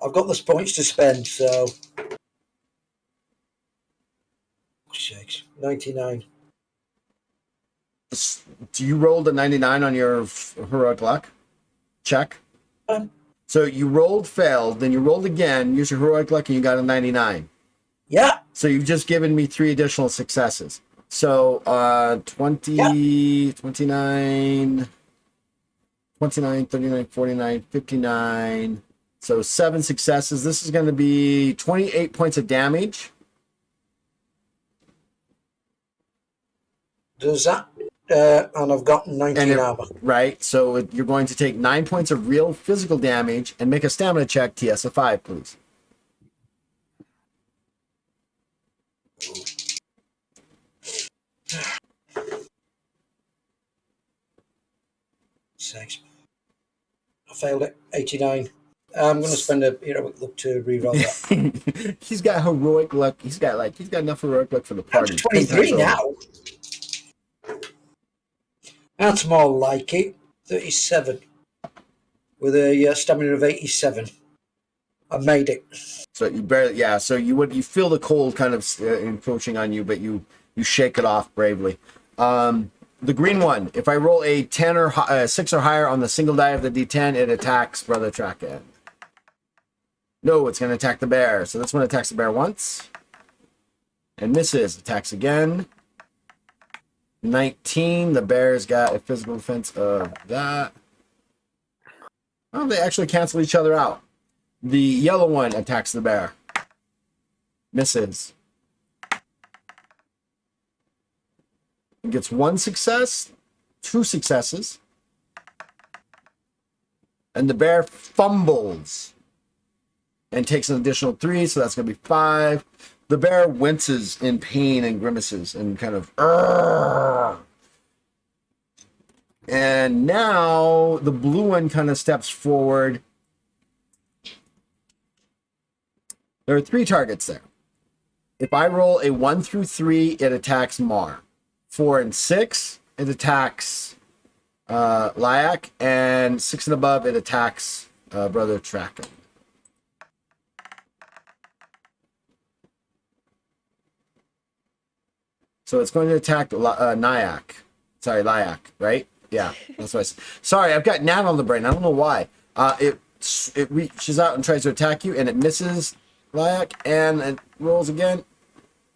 I've got the points to spend, so... Shakes. 99. Do you rolled a 99 on your heroic luck check? So you rolled, failed, then you rolled again, used your heroic luck, and you got a 99. Yeah. So you've just given me 3 additional successes. So 20, yeah. 29, 39, 49, 59. So 7 successes. This is going to be 28 points of damage. Does that... and I've got 19 armor. Right, so you're going to take 9 points of real physical damage and make a stamina check, TS of 5, please. Six. I failed it. 89. I'm going to spend a heroic look to re-roll that. He's got heroic luck. He's got enough heroic luck for the party. I'm 23 now. That's more like it. 37. With a stamina of 87. I made it. So you barely, yeah. So you feel the cold kind of encroaching on you, but you shake it off bravely. The green one. If I roll a 10 or 6 or higher on the single die of the D10, it attacks Brother Tracken. No, it's going to attack the bear. So this one attacks the bear once, and misses. Attacks again. 19. The bear's got a physical defense of that. Oh, they actually cancel each other out. The yellow one attacks the bear. Misses. It gets 1 success, 2 successes. And the bear fumbles and takes an additional 3, so that's going to be 5. The bear winces in pain and grimaces and kind of... Argh! And now the blue one kind of steps forward. There are 3 targets there. If I roll a 1 through 3, it attacks Mar. 4 and 6, it attacks Lyak. And 6 and above, it attacks Brother Tracken. So it's going to attack Nyak. Sorry, Lyak, right? Yeah, that's what I said. Sorry, I've got Nat on the brain. I don't know why. It reaches out and tries to attack you, and it misses Lyak, and it rolls again.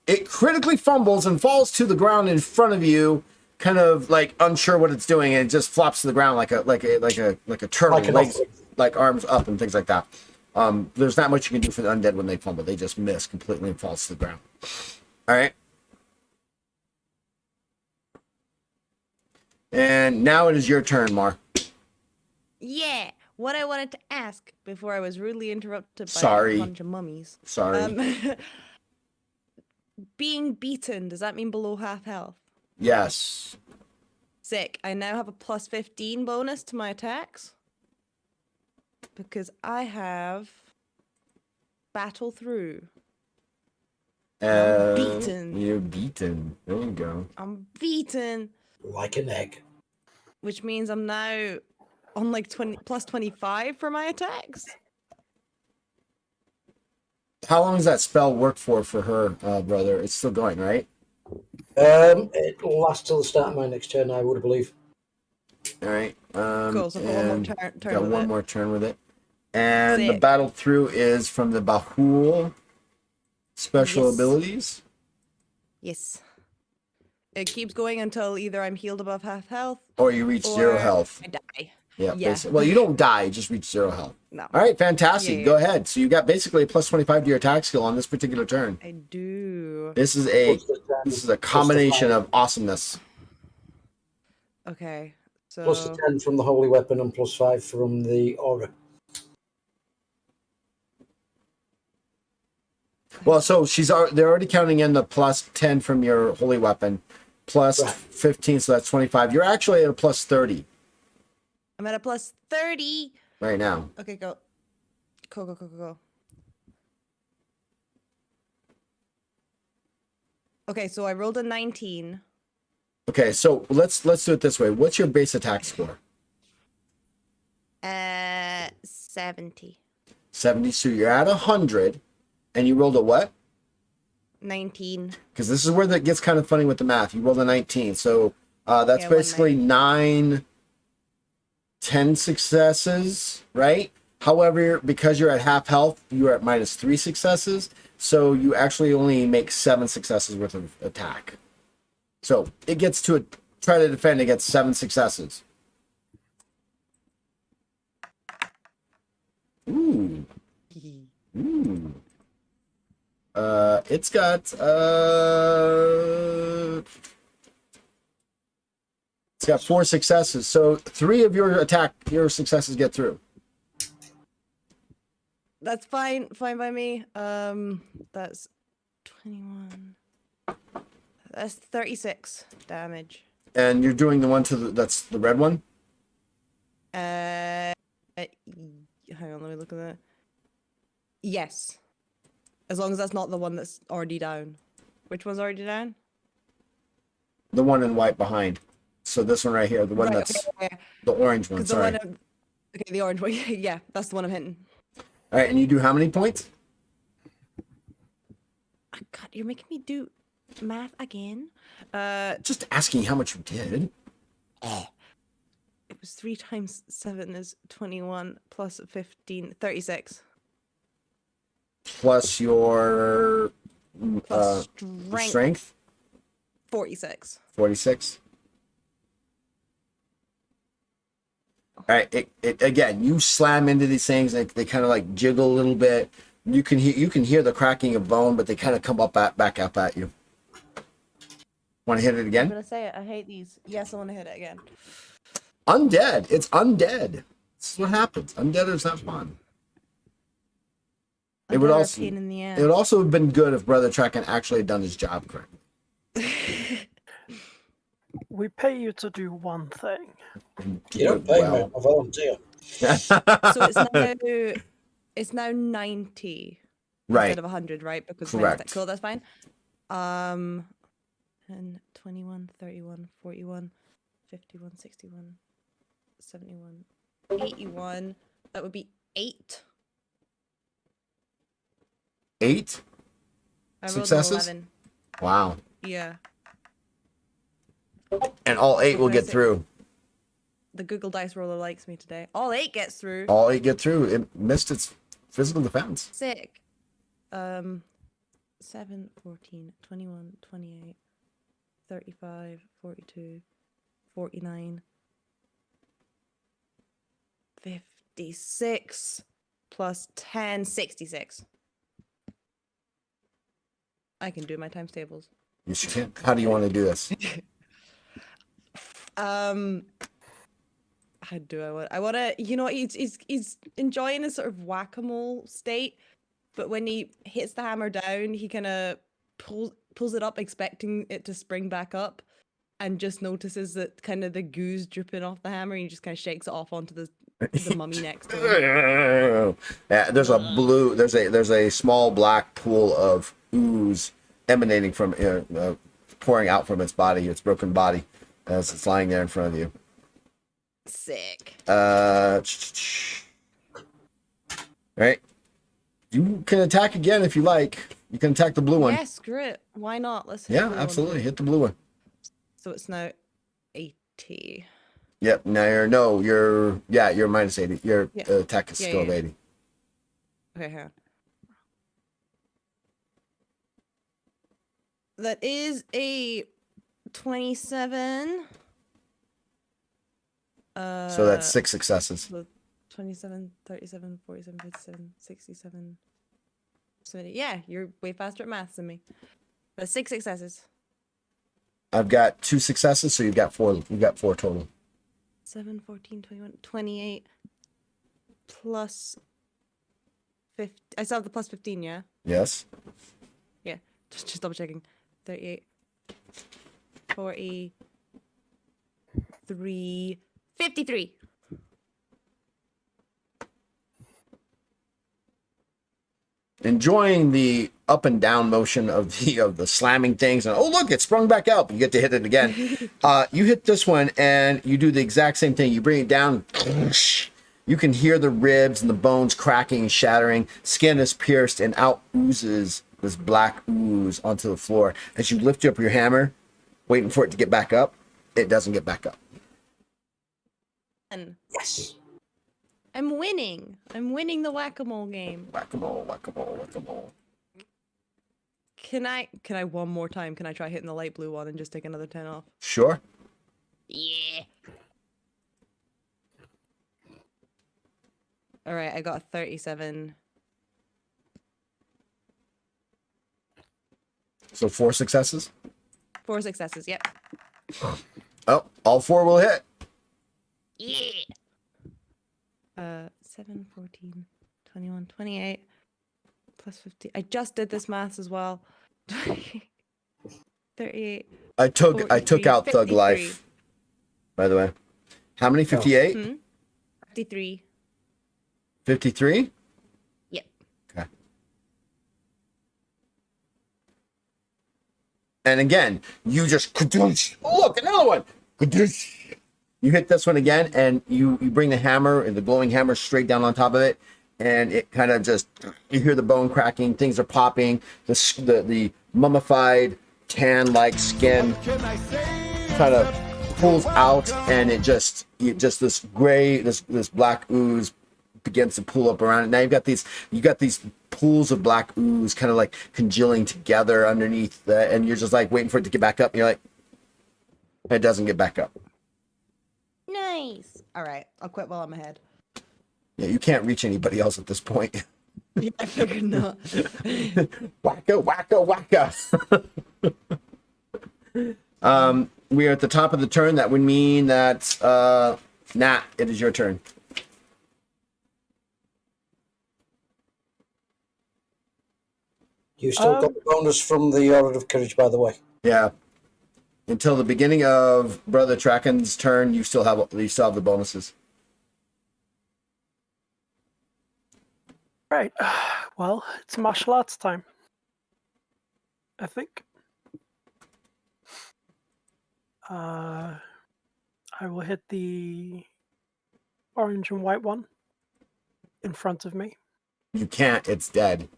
It critically fumbles and falls to the ground in front of you, kind of like unsure what it's doing, and it just flops to the ground like a turtle, legs, like arms up and things like that. There's not much you can do for the undead when they fumble. They just miss completely and falls to the ground. All right. And now it is your turn, Mar. Yeah, what I wanted to ask before I was rudely interrupted by Sorry. a bunch of mummies. Sorry. Being beaten, does that mean below half health? Yes. Sick. I now have a plus 15 bonus to my attacks. Because I have battle through. Beaten. You're beaten. There you go. I'm beaten. Like an egg. Which means I'm now on like 20 plus 25 for my attacks. How long does that spell work for her, brother? It's still going, right? It'll last till the start of my next turn, I would believe. All right. Cool, so I've got one more turn got with one it. more turn with it. And the Sick. battle through is from the Bahul special Yes. abilities. Yes. It keeps going until either I'm healed above half health Or you reach 0 or health. I die. Yeah, Yeah. basically. Well, you don't die, you just reach 0 health. No. All right, fantastic. Yeah, Go yeah. ahead. So you got basically a plus 25 to your attack skill on this particular turn. I do. This is Plus the 10, a plus the combination 5. of awesomeness. Okay. So Plus the 10 from the holy weapon and plus 5 from the aura. Well, so they're already counting in the plus 10 from your holy weapon, plus Right. 15, so that's 25. You're actually at a plus 30 I'm at a plus 30. right now. Okay, go. Go. Okay, so I rolled a 19. Okay, so let's do it this way. What's your base attack score? 70. 70. So you're at 100, and you rolled a what? 19. Because this is where that gets kind of funny with the math. You rolled a 19, so that's Yeah, basically 9, 10 successes, right? However, because you're at half health, you're at minus 3 successes, so you actually only make 7 successes worth of attack. So it gets to try to defend against 7 successes. Ooh. Ooh. It's got it's got 4 successes. So 3 of your successes get through. That's fine by me. That's 21. That's 36 damage. And you're doing the one that's the red one? Hang on, let me look at that. Yes. As long as that's not the one that's already down. Which one's already down? The one in white behind. So this one right here, the one Right, that's okay. the orange one, 'Cause the sorry. one okay, the orange one. Yeah, that's the one I'm hitting. All right, and you do how many points? Oh, God, you're making me do math again. Just asking how much you did. It was 3 times 7 is 21 plus 15, 36. Plus your Plus strength, 46. 46. All right, it again, you slam into these things, they kind of like jiggle a little bit. You can hear the cracking of bone, but they kind of come back up at you. Want to hit it I'm again? gonna say it. I hate these. Yes, I want to hit it again. Undead. It's undead. This is what happens. Undeaders have fun. It would Another also pain in the it ass. would also have been good if Brother Trek had actually done his job correctly. We pay you to do one thing. And do You don't it pay well. me, I volunteer. So it's now 90 Right. instead of 100, right? Because Correct. Cool, that's fine. And 21, 31, 41, 51, 61, 71, 81. That would be 8. 8? I rolled an Successes? 11. Wow. Yeah. And all 8 will gonna get say- through. The Google Dice roller likes me today. All 8 gets through. All 8 get through. It missed its physical defense. Sick. 7, 14, 21, 28, 35, 42, 49, 56, plus 10, 66. I can do my times tables. Yes, you can. How do you want to do this? How do I want? I want to. You know, he's enjoying a sort of whack-a-mole state, but when he hits the hammer down, he kind of pulls it up, expecting it to spring back up, and just notices that kind of the goo's dripping off the hammer, and he just kind of shakes it off onto the mummy next to him. Yeah, there's a small black pool of ooze emanating from pouring out from its body, its broken body, as it's lying there in front of you. Sick. Right. You can attack again if you like. You can attack the blue one. Yeah, screw it. Why not? Let's hit Yeah, the blue one. absolutely. Hit the blue one. So it's now 80. Yep. Now you're minus 80. Your Yeah. attack is Yeah, still yeah. 80. Okay, hang on. That is a 27. So that's 6 successes. So 27, 37, 47, 57, 67, 70. Yeah, you're way faster at maths than me. That's 6 successes. I've got 2 successes, so you've got 4. You've got 4 total. 7, 14, 21, 28 plus 50. I still have the plus 15, yeah? Yes. Yeah, just double checking. 38, 43, 53. Enjoying the up and down motion of the slamming things, and oh look, it sprung back up. You get to hit it again. You hit this one, and you do the exact same thing. You bring it down. You can hear the ribs and the bones cracking and shattering. Skin is pierced, and out oozes this black ooze onto the floor. As you lift up your hammer, waiting for it to get back up, it doesn't get back up. Yes. I'm winning. I'm winning the whack-a-mole game. Whack-a-mole, whack-a-mole, whack-a-mole. Can I one more time? Can I try hitting the light blue one and just take another 10 off? Sure. Yeah. All right, I got a 37. So 4 successes. 4 successes, yep. Oh, all 4 will hit. Yeah. 7, 14, 21, 28, plus 50. I just did this maths as well. 38. I took 43, out Thug 53. Life. By the way, how many? 58. 53. 53. Yep. Okay. And again, you just look, another one. You hit this one again, and you bring the hammer and the glowing hammer straight down on top of it, and it kind of just, you hear the bone cracking, things are popping, the mummified tan-like skin kind of pulls out, and it just this gray, this black ooze begins to pool up around it. Now you got these pools of black ooze kind of like congealing together underneath that, and you're just like waiting for it to get back up, and you're like, it doesn't get back up. Nice. All right, I'll quit while I'm ahead. Yeah, you can't reach anybody else at this point. Yeah, I figured not. Wacka, wacka, wacka. We are at the top of the turn. That would mean that Nat, it is your turn. You still got the bonus from the Aura of Courage, by the way. Yeah. Until the beginning of Brother Tracken's turn, you still have the bonuses. Right. Well, it's martial arts time. I think. I will hit the orange and white one in front of me. You can't. It's dead.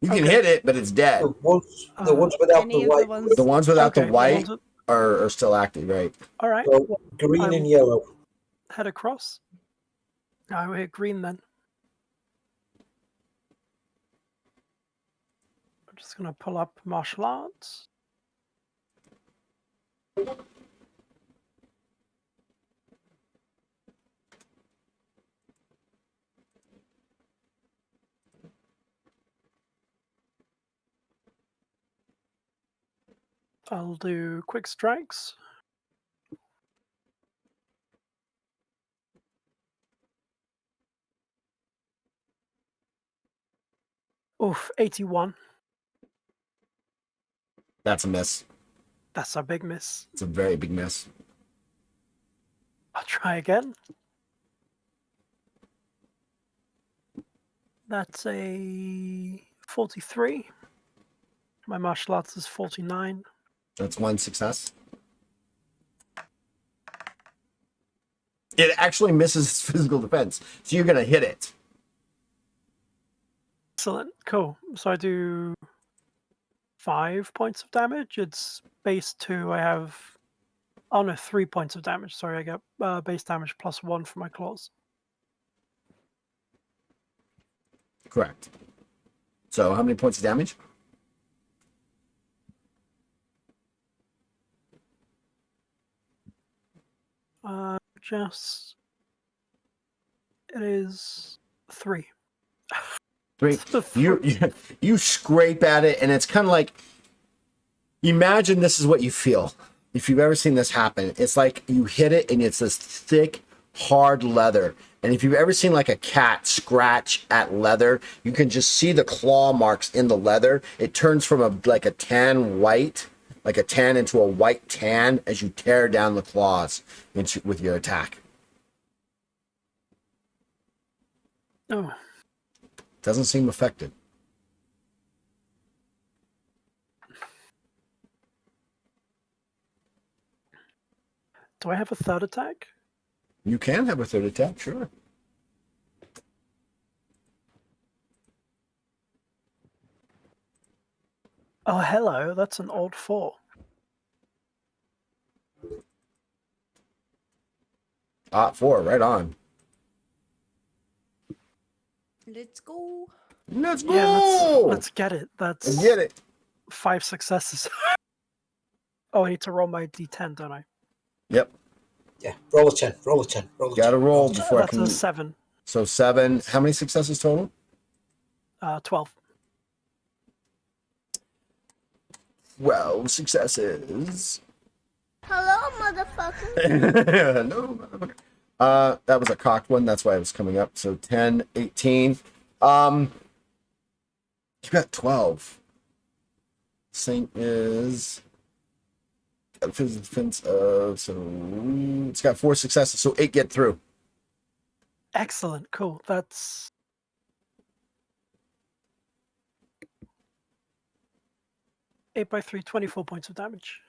You can Okay. hit it, but it's dead. The ones without Any the of white, the ones... The ones without Okay, the white ones are still active, right? All right. so green and yellow. Head across. I will hit green then. I'm just going to pull up martial arts. I'll do quick strikes. Oof, 81. That's a miss. That's a big miss. It's a very big miss. I'll try again. That's a 43. My martial arts is 49. That's 1 success. It actually misses physical defense, so you're gonna hit it. Excellent. Cool. So I do 5 points of damage. It's base 2. I have... Oh no, 3 points of damage. Sorry, I get base damage plus 1 for my claws. Correct. So how many points of damage? Just it is 3. 3. You scrape at it, and it's kind of like, imagine this is what you feel. If you've ever seen this happen, it's like you hit it, and it's this thick, hard leather. And if you've ever seen like a cat scratch at leather, you can just see the claw marks in the leather. It turns from a tan white, like a tan into a white tan as you tear down the claws with your attack. Oh, Doesn't seem affected. do I have a third attack? You can have a third attack, sure. Oh, hello. That's an old 4. Ah, 4, right on. Let's go. Let's go! Yeah, let's get it. That's Get it. 5 successes. Oh, I need to roll my d10, don't I? Yep. Yeah, roll a 10, roll a 10, roll a 10. Got to roll before I That's can. a 7. So 7. How many successes total? 12. 12 successes. Hello, motherfucker. No, motherfucker. That was a cocked one. That's why it was coming up. So 10, 18. You got 12. Saint is got a physical defense of, so it's got 4 successes, so 8 get through. Excellent. Cool. That's 8 by 3, 24 points of damage.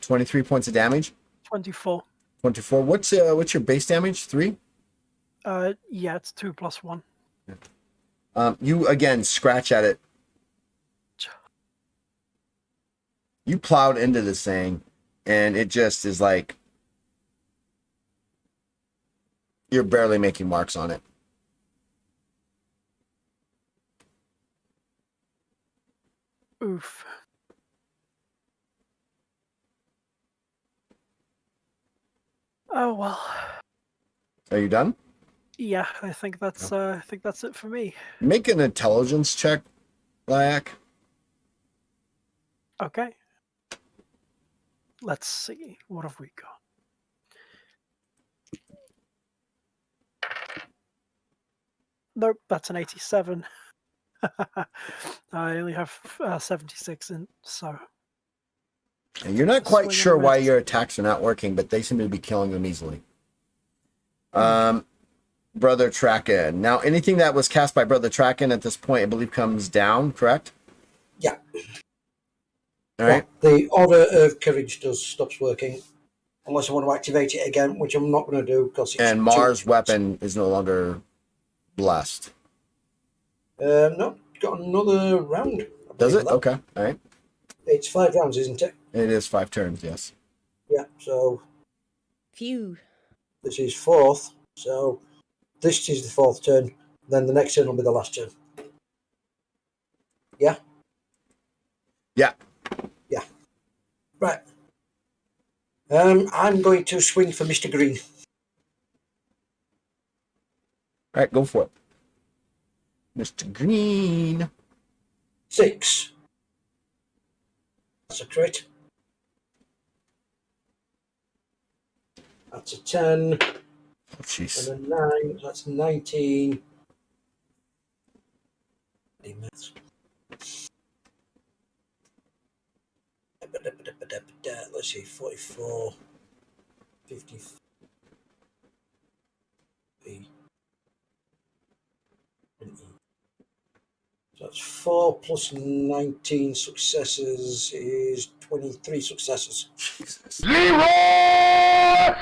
23 points of damage. 24. 24. What's your base damage? 3? Yeah, it's 2 plus 1. You again scratch at it. You plowed into this thing, and it just is like you're barely making marks on it. Oof. Oh well. Are you done? Yeah, I think that's it for me. Make an intelligence check, Lyak. Okay. Let's see. What have we got? Nope, that's an 87. I only have 76 in, so. And you're not quite Swing and sure why miss. your attacks are not working, but they seem to be killing them easily. Brother Traken. Now, anything that was cast by Brother Traken at this point, I believe, comes down, correct? Yeah. All right. Yeah, the Order of Courage stops working unless I want to activate it again, which I'm not going to do because it's And Mars' weapon is no longer blessed. No, got another round. I Does believe it? that. Okay. All right. It's 5 rounds, isn't it? It is 5 turns, yes. Yeah. So Phew. this is 4th. So this is the 4th turn. Then the next turn will be the last turn. Yeah. Yeah. Yeah. Right. I'm going to swing for Mr. Green. All right, go for it. Mr. Green. 6. That's a crit. That's a 10. Oh, jeez. And a 9. That's 19. Let's see, 44, 50. So that's 4 plus 19 successes is 23 successes. Jesus. Sorry, I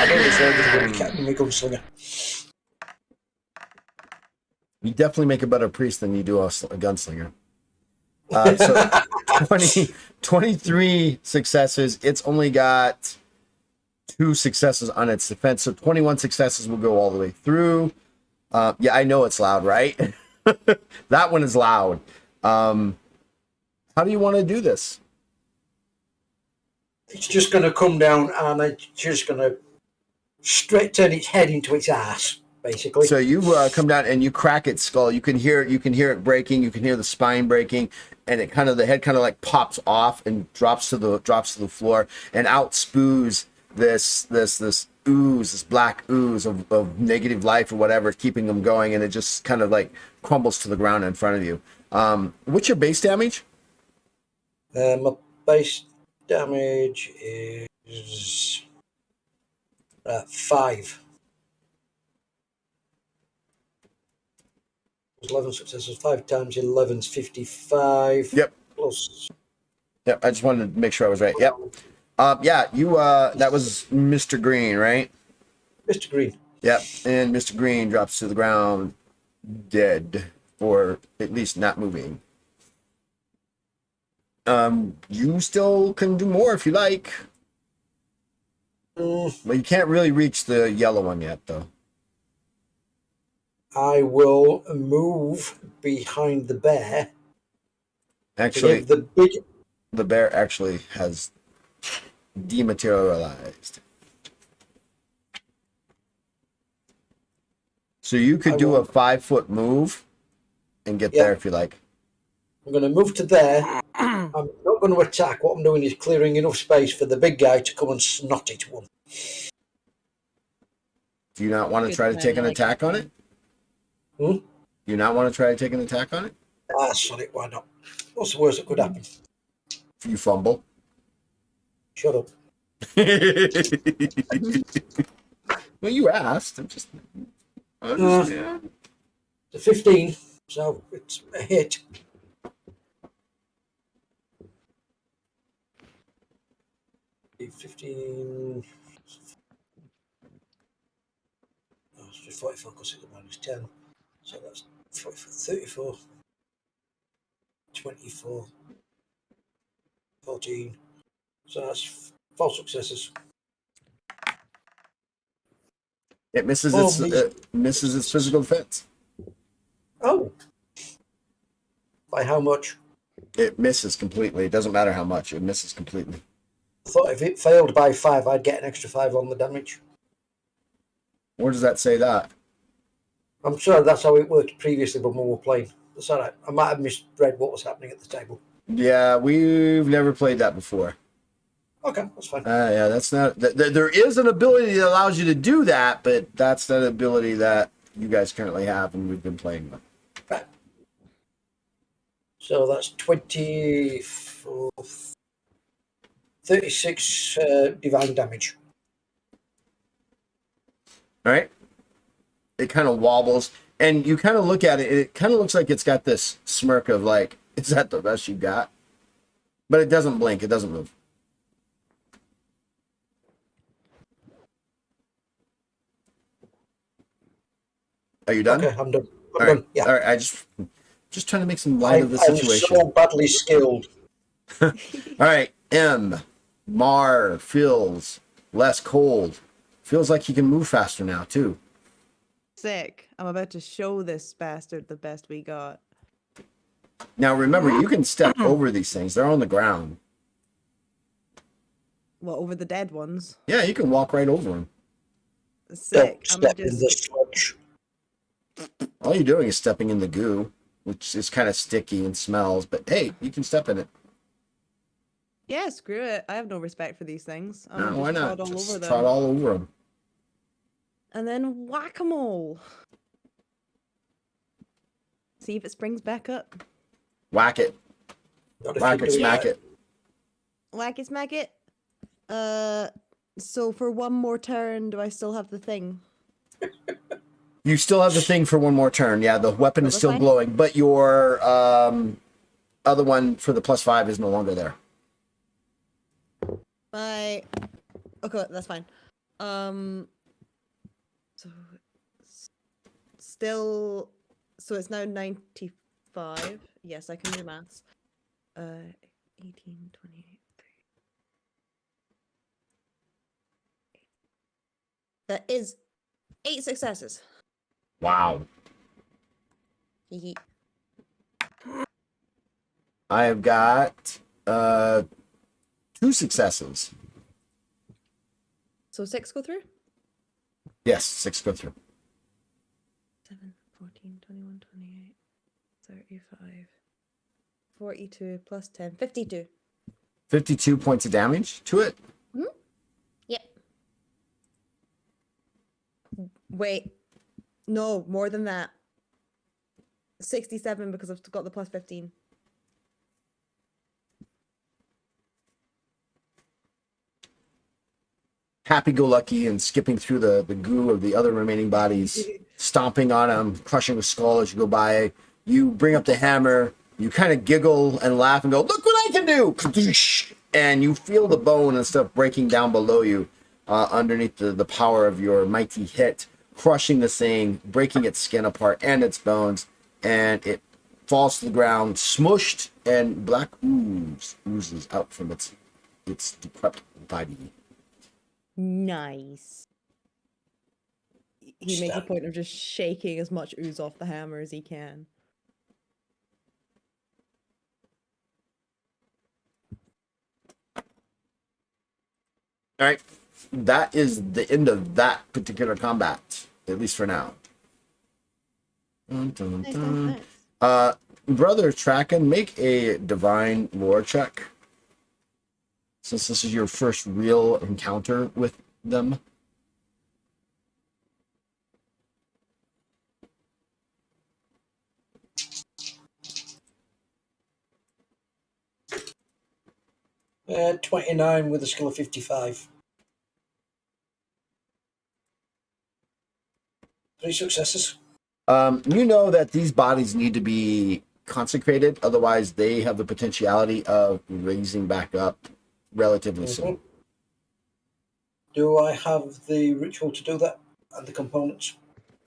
don't deserve my gunslinger. You definitely make a better priest than you do a gunslinger. So 23 successes. It's only got 2 successes on its defense. So 21 successes will go all the way through. Yeah, I know it's loud, right? That one is loud. How do you want to do this? It's just going to come down and it's just going to straight turn its head into its ass, basically. So you come down and you crack its skull. You can hear it breaking. You can hear the spine breaking, and the head kind of like pops off and drops to the floor, and out spews this ooze, this black ooze of negative life or whatever, keeping them going, and it just kind of like crumbles to the ground in front of you. What's your base damage? My base damage is 5. 11 successes. 5 times 11 is 55. Yep. Plus. Yep. I just wanted to make sure I was right. Yep. Yeah. You. That was Mr. Green, right? Mr. Green. Yep. And Mr. Green drops to the ground, dead, or at least not moving. You still can do more if you like. Well, you can't really reach the yellow one yet, though. I will move behind the bear. Actually, The bear actually has dematerialized. So you could do a 5-foot move and get there if you like. I'm going to move to there. I'm not going to attack. What I'm doing is clearing enough space for the big guy to come and snot it one. Do you not want to try to take an attack on it? Hmm? Do you not want to try to take an attack on it? Ah, sorry, why not? What's the worst that could happen? If you fumble. Shut up. Well, you asked. I'm just. I understand. It's a 15, so it's a hit. The 15. Oh, it's just 44 because it's a minus 10. So that's 44, 34, 24, 14. So that's 4 successes. It misses Oh, misses its physical defense. Oh. By how much? It misses completely. It doesn't matter how much. It misses completely. I thought if it failed by 5, I'd get an extra 5 on the damage. Where does that say that? I'm sure that's how it worked previously when we were playing. That's all right. I might have misread what was happening at the table. Yeah, we've never played that before. Okay, that's fine. Yeah, that's not. There is an ability that allows you to do that, but that's not an ability that you guys currently have, and we've been playing with. Right. So that's 24, 36 divine damage. All right. It kind of wobbles, and you kind of look at it. It kind of looks like it's got this smirk of like, "Is that the best you got?" But it doesn't blink. It doesn't move. Are you done? Okay, I'm done. I'm All done. right. Yeah. All right. I just trying to make some light of the I'm situation. so badly skilled. All right. Mar feels less cold. Feels like he can move faster now too. Sick. I'm about to show this bastard the best we got. Now remember, you can step over these things. They're on the ground. What, over the dead ones? Yeah, you can walk right over them. Sick. Don't I'm gonna step in just the sludge. All you're doing is stepping in the goo, which is kind of sticky and smells. But hey, you can step in it. yeah, screw it. I have no respect for these things. I'm No, gonna why just not? trot all Just over them. trot all over them. And then whack-a-mole. See if it springs back up. Whack it. Not if Whack you it. do Smack that. it. Whack it, smack it. So for one more turn, do I still have the thing? You still have the thing for one more turn. Yeah, the weapon Oh, is that's still fine. glowing, but your other one for the +5 is no longer there. Okay, that's fine. So still, so it's now 95. Yes, I can do maths. 18, 28. That is 8 successes. Wow. Hee. I have got 2 successes. So 6 go through? Yes, 6 go through. 7, 14, 21, 28, 35, 42 plus 10, 52. 52 points of damage to it. Yep. Wait. No, more than that. 67 because I've got the plus 15. Happy-go-lucky and skipping through the goo of the other remaining bodies, stomping on them, crushing a skull as you go by. You bring up the hammer, you kind of giggle and laugh and go, look what I can do! And you feel the bone and stuff breaking down below you underneath the power of your mighty hit, crushing this thing, breaking its skin apart and its bones, and it falls to the ground, smushed, and black oozes out from its decrepit body. Nice. He makes a Stab. point of just shaking as much ooze off the hammer as he can. All right, that is the end of that particular combat, at least for now. Dun, dun, dun. Brother Traken, make a divine lore check. Since this is your first real encounter with them. Uh, 29 with a skill of 55. 3 successes. You know that these bodies need to be consecrated, otherwise they have the potentiality of raising back up relatively soon. Do I have the ritual to do that and the components?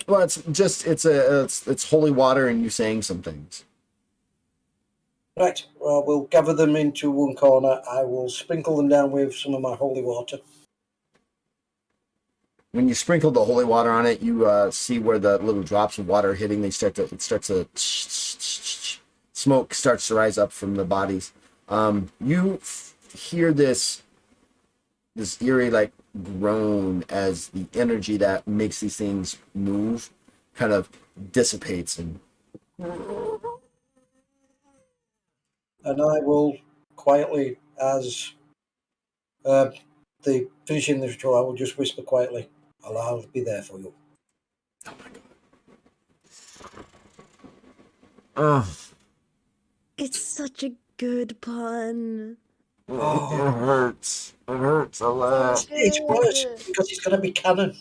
Well, it's holy water and you saying some things. Right, well, we'll gather them into one corner. I will sprinkle them down with some of my holy water. When you sprinkle the holy water on it, you see where the little drops of water are hitting. It starts to smoke starts to rise up from the bodies. You hear this eerie like groan as the energy that makes these things move kind of dissipates and I will quietly, as the finishing the ritual, I will just whisper quietly, I'll be there for you. oh my god. It's such a good pun. It hurts. It hurts a lot. It's worse because it's going to be canon.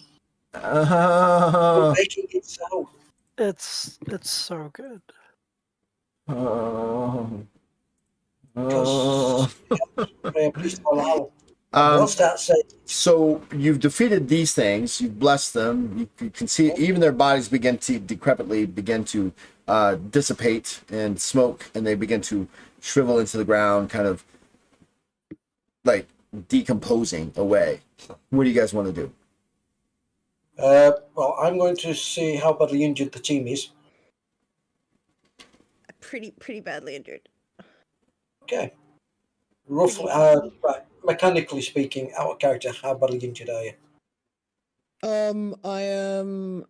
We're Oh. making it so. It's so good. Oh. Because please allow. Um, We'll start saying, So you've defeated these things. You've blessed them. You can see even their bodies begin to decrepitly begin to dissipate and smoke, and they begin to shrivel into the ground, kind of like decomposing away. What do you guys want to do? well, I'm going to see how badly injured the team is. Pretty badly injured. Okay. Roughly, right, mechanically speaking, out of character, how badly injured are you? I am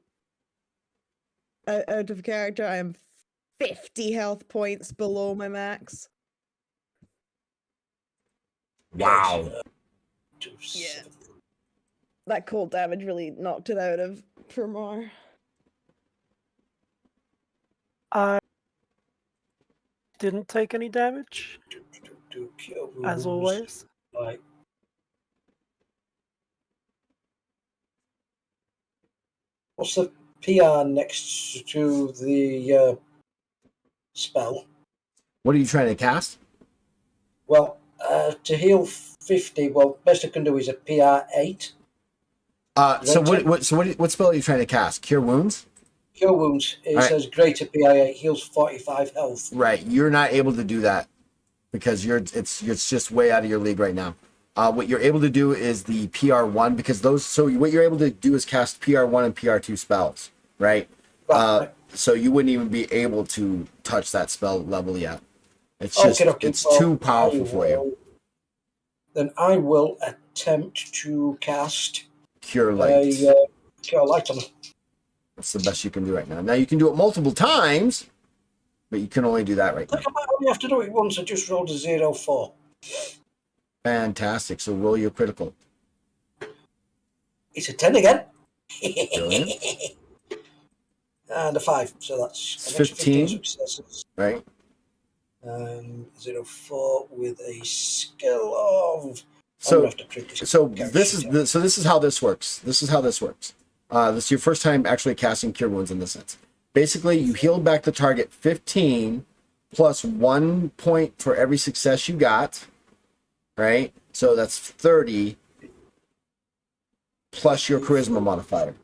out of character. I am 50 health points below my max. Wow. Yeah. That cold damage really knocked it out of Permar. I didn't take any damage, as always. Right. What's the PR next to the spell? What are you trying to cast? Well, to heal 50, well, best I can do is a PR 8. So what spell are you trying to cast? Cure wounds? Cure wounds, it All right. says greater PR 8, heals 45 health. Right. You're not able to do that because it's just way out of your league right now. What you're able to do is the PR1 because those. So what you're able to do is cast PR1 and PR2 spells, right? Right. so you wouldn't even be able to touch that spell level yet. It's just Okay. it's Well, too powerful for you. Then I will attempt to cast Cure light. Cure Light on her. That's the best you can do right now. Now you can do it multiple times, but you can only do that right I now. think I might only have to do it once. I just rolled a 0-4. Fantastic. So roll your critical. It's a 10 again. Brilliant. And a 5. So that's It's an extra 15. successes. Right? 0-4 with a skill of. So this is how this works. This is how this works. This is your first time actually casting Cure Wounds in this sense. Basically, you healed back the target 15 plus 1 point for every success you got. Right? So that's 30 plus your charisma modifier.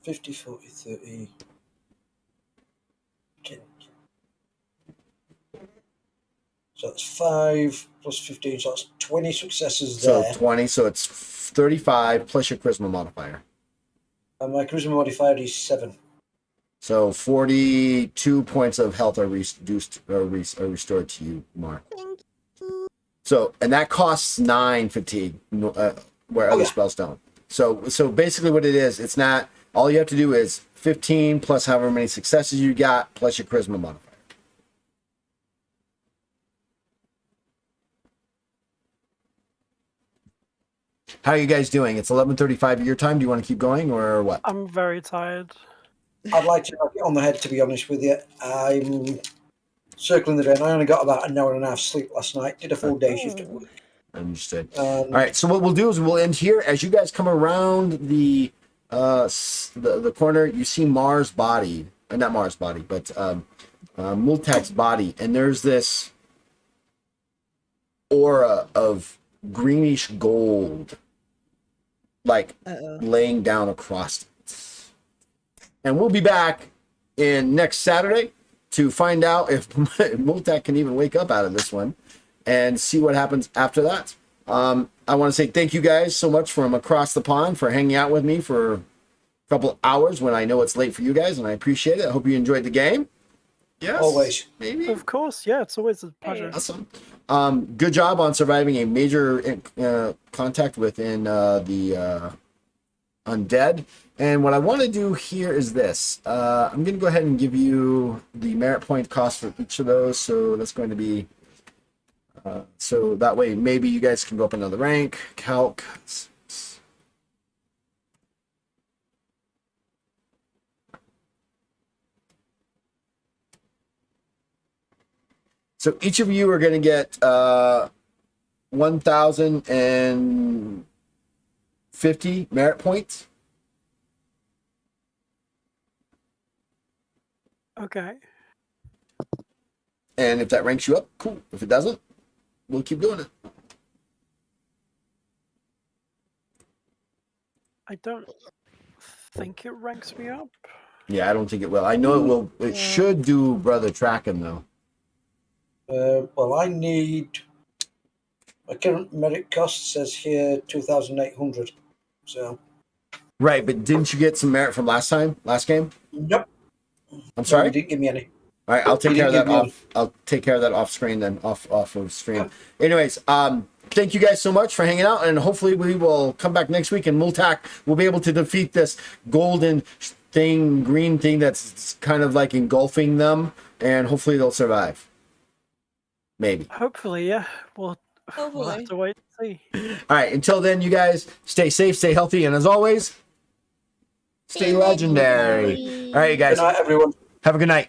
50, 40, 30. 10. So that's 5 plus 15, so that's 20 successes So there. 20, so it's 35 plus your charisma modifier. And my charisma modifier is 7. So 42 points of health are reduced or restored to you, Mar. Thank you. So, and that costs 9 fatigue, where other spells don't. So basically what it is, it's not, all you have to do is 15 plus however many successes you got plus your charisma modifier. How are you guys doing? It's 11:35 your time. Do you want to keep going or what? I'm very tired. I'd like to knock it on the head, to be honest with you. I'm circling the drain. I only got about an hour and a half sleep last night. Did a full day shift at work. Understood. All right. So what we'll do is we'll end here. As you guys come around the corner, you see Mars' body, not Mars' body, but Multak's body, and there's this aura of greenish gold, like laying down across it. And we'll be back in next Saturday to find out if Multak can even wake up out of this one and see what happens after that. I want to say thank you guys so much from across the pond for hanging out with me for a couple hours when I know it's late for you guys, and I appreciate it. I hope you enjoyed the game. Yes. Always. Maybe. Of course, yeah, it's always a pleasure. Awesome. Good job on surviving a major contact within the undead. And what I want to do here is this. I'm going to go ahead and give you the merit point cost for each of those. So that's going to be, so that way maybe you guys can go up another rank. Calc. So each of you are going to get 1,050 merit points. Okay. And if that ranks you up, cool. If it doesn't, we'll keep doing it. I don't think it ranks me up. Yeah, I don't think it will. I know it will. It should do brother tracking though. Well, I need. My current merit cost says here 2,800. So. Right, but didn't you get some merit from last game? Nope. I'm sorry. No, you didn't give me any. All right, I'll take care of that off. I'll take care of that off screen then, off of stream. Anyways, thank you guys so much for hanging out, and hopefully we will come back next week, and Multak will be able to defeat this golden thing, green thing that's kind of like engulfing them, and hopefully they'll survive. Maybe. Hopefully, yeah. We'll have to wait and see. All right, until then, you guys stay safe, stay healthy, and as always, stay legendary. All right, you guys. Good night, everyone. Have a good night.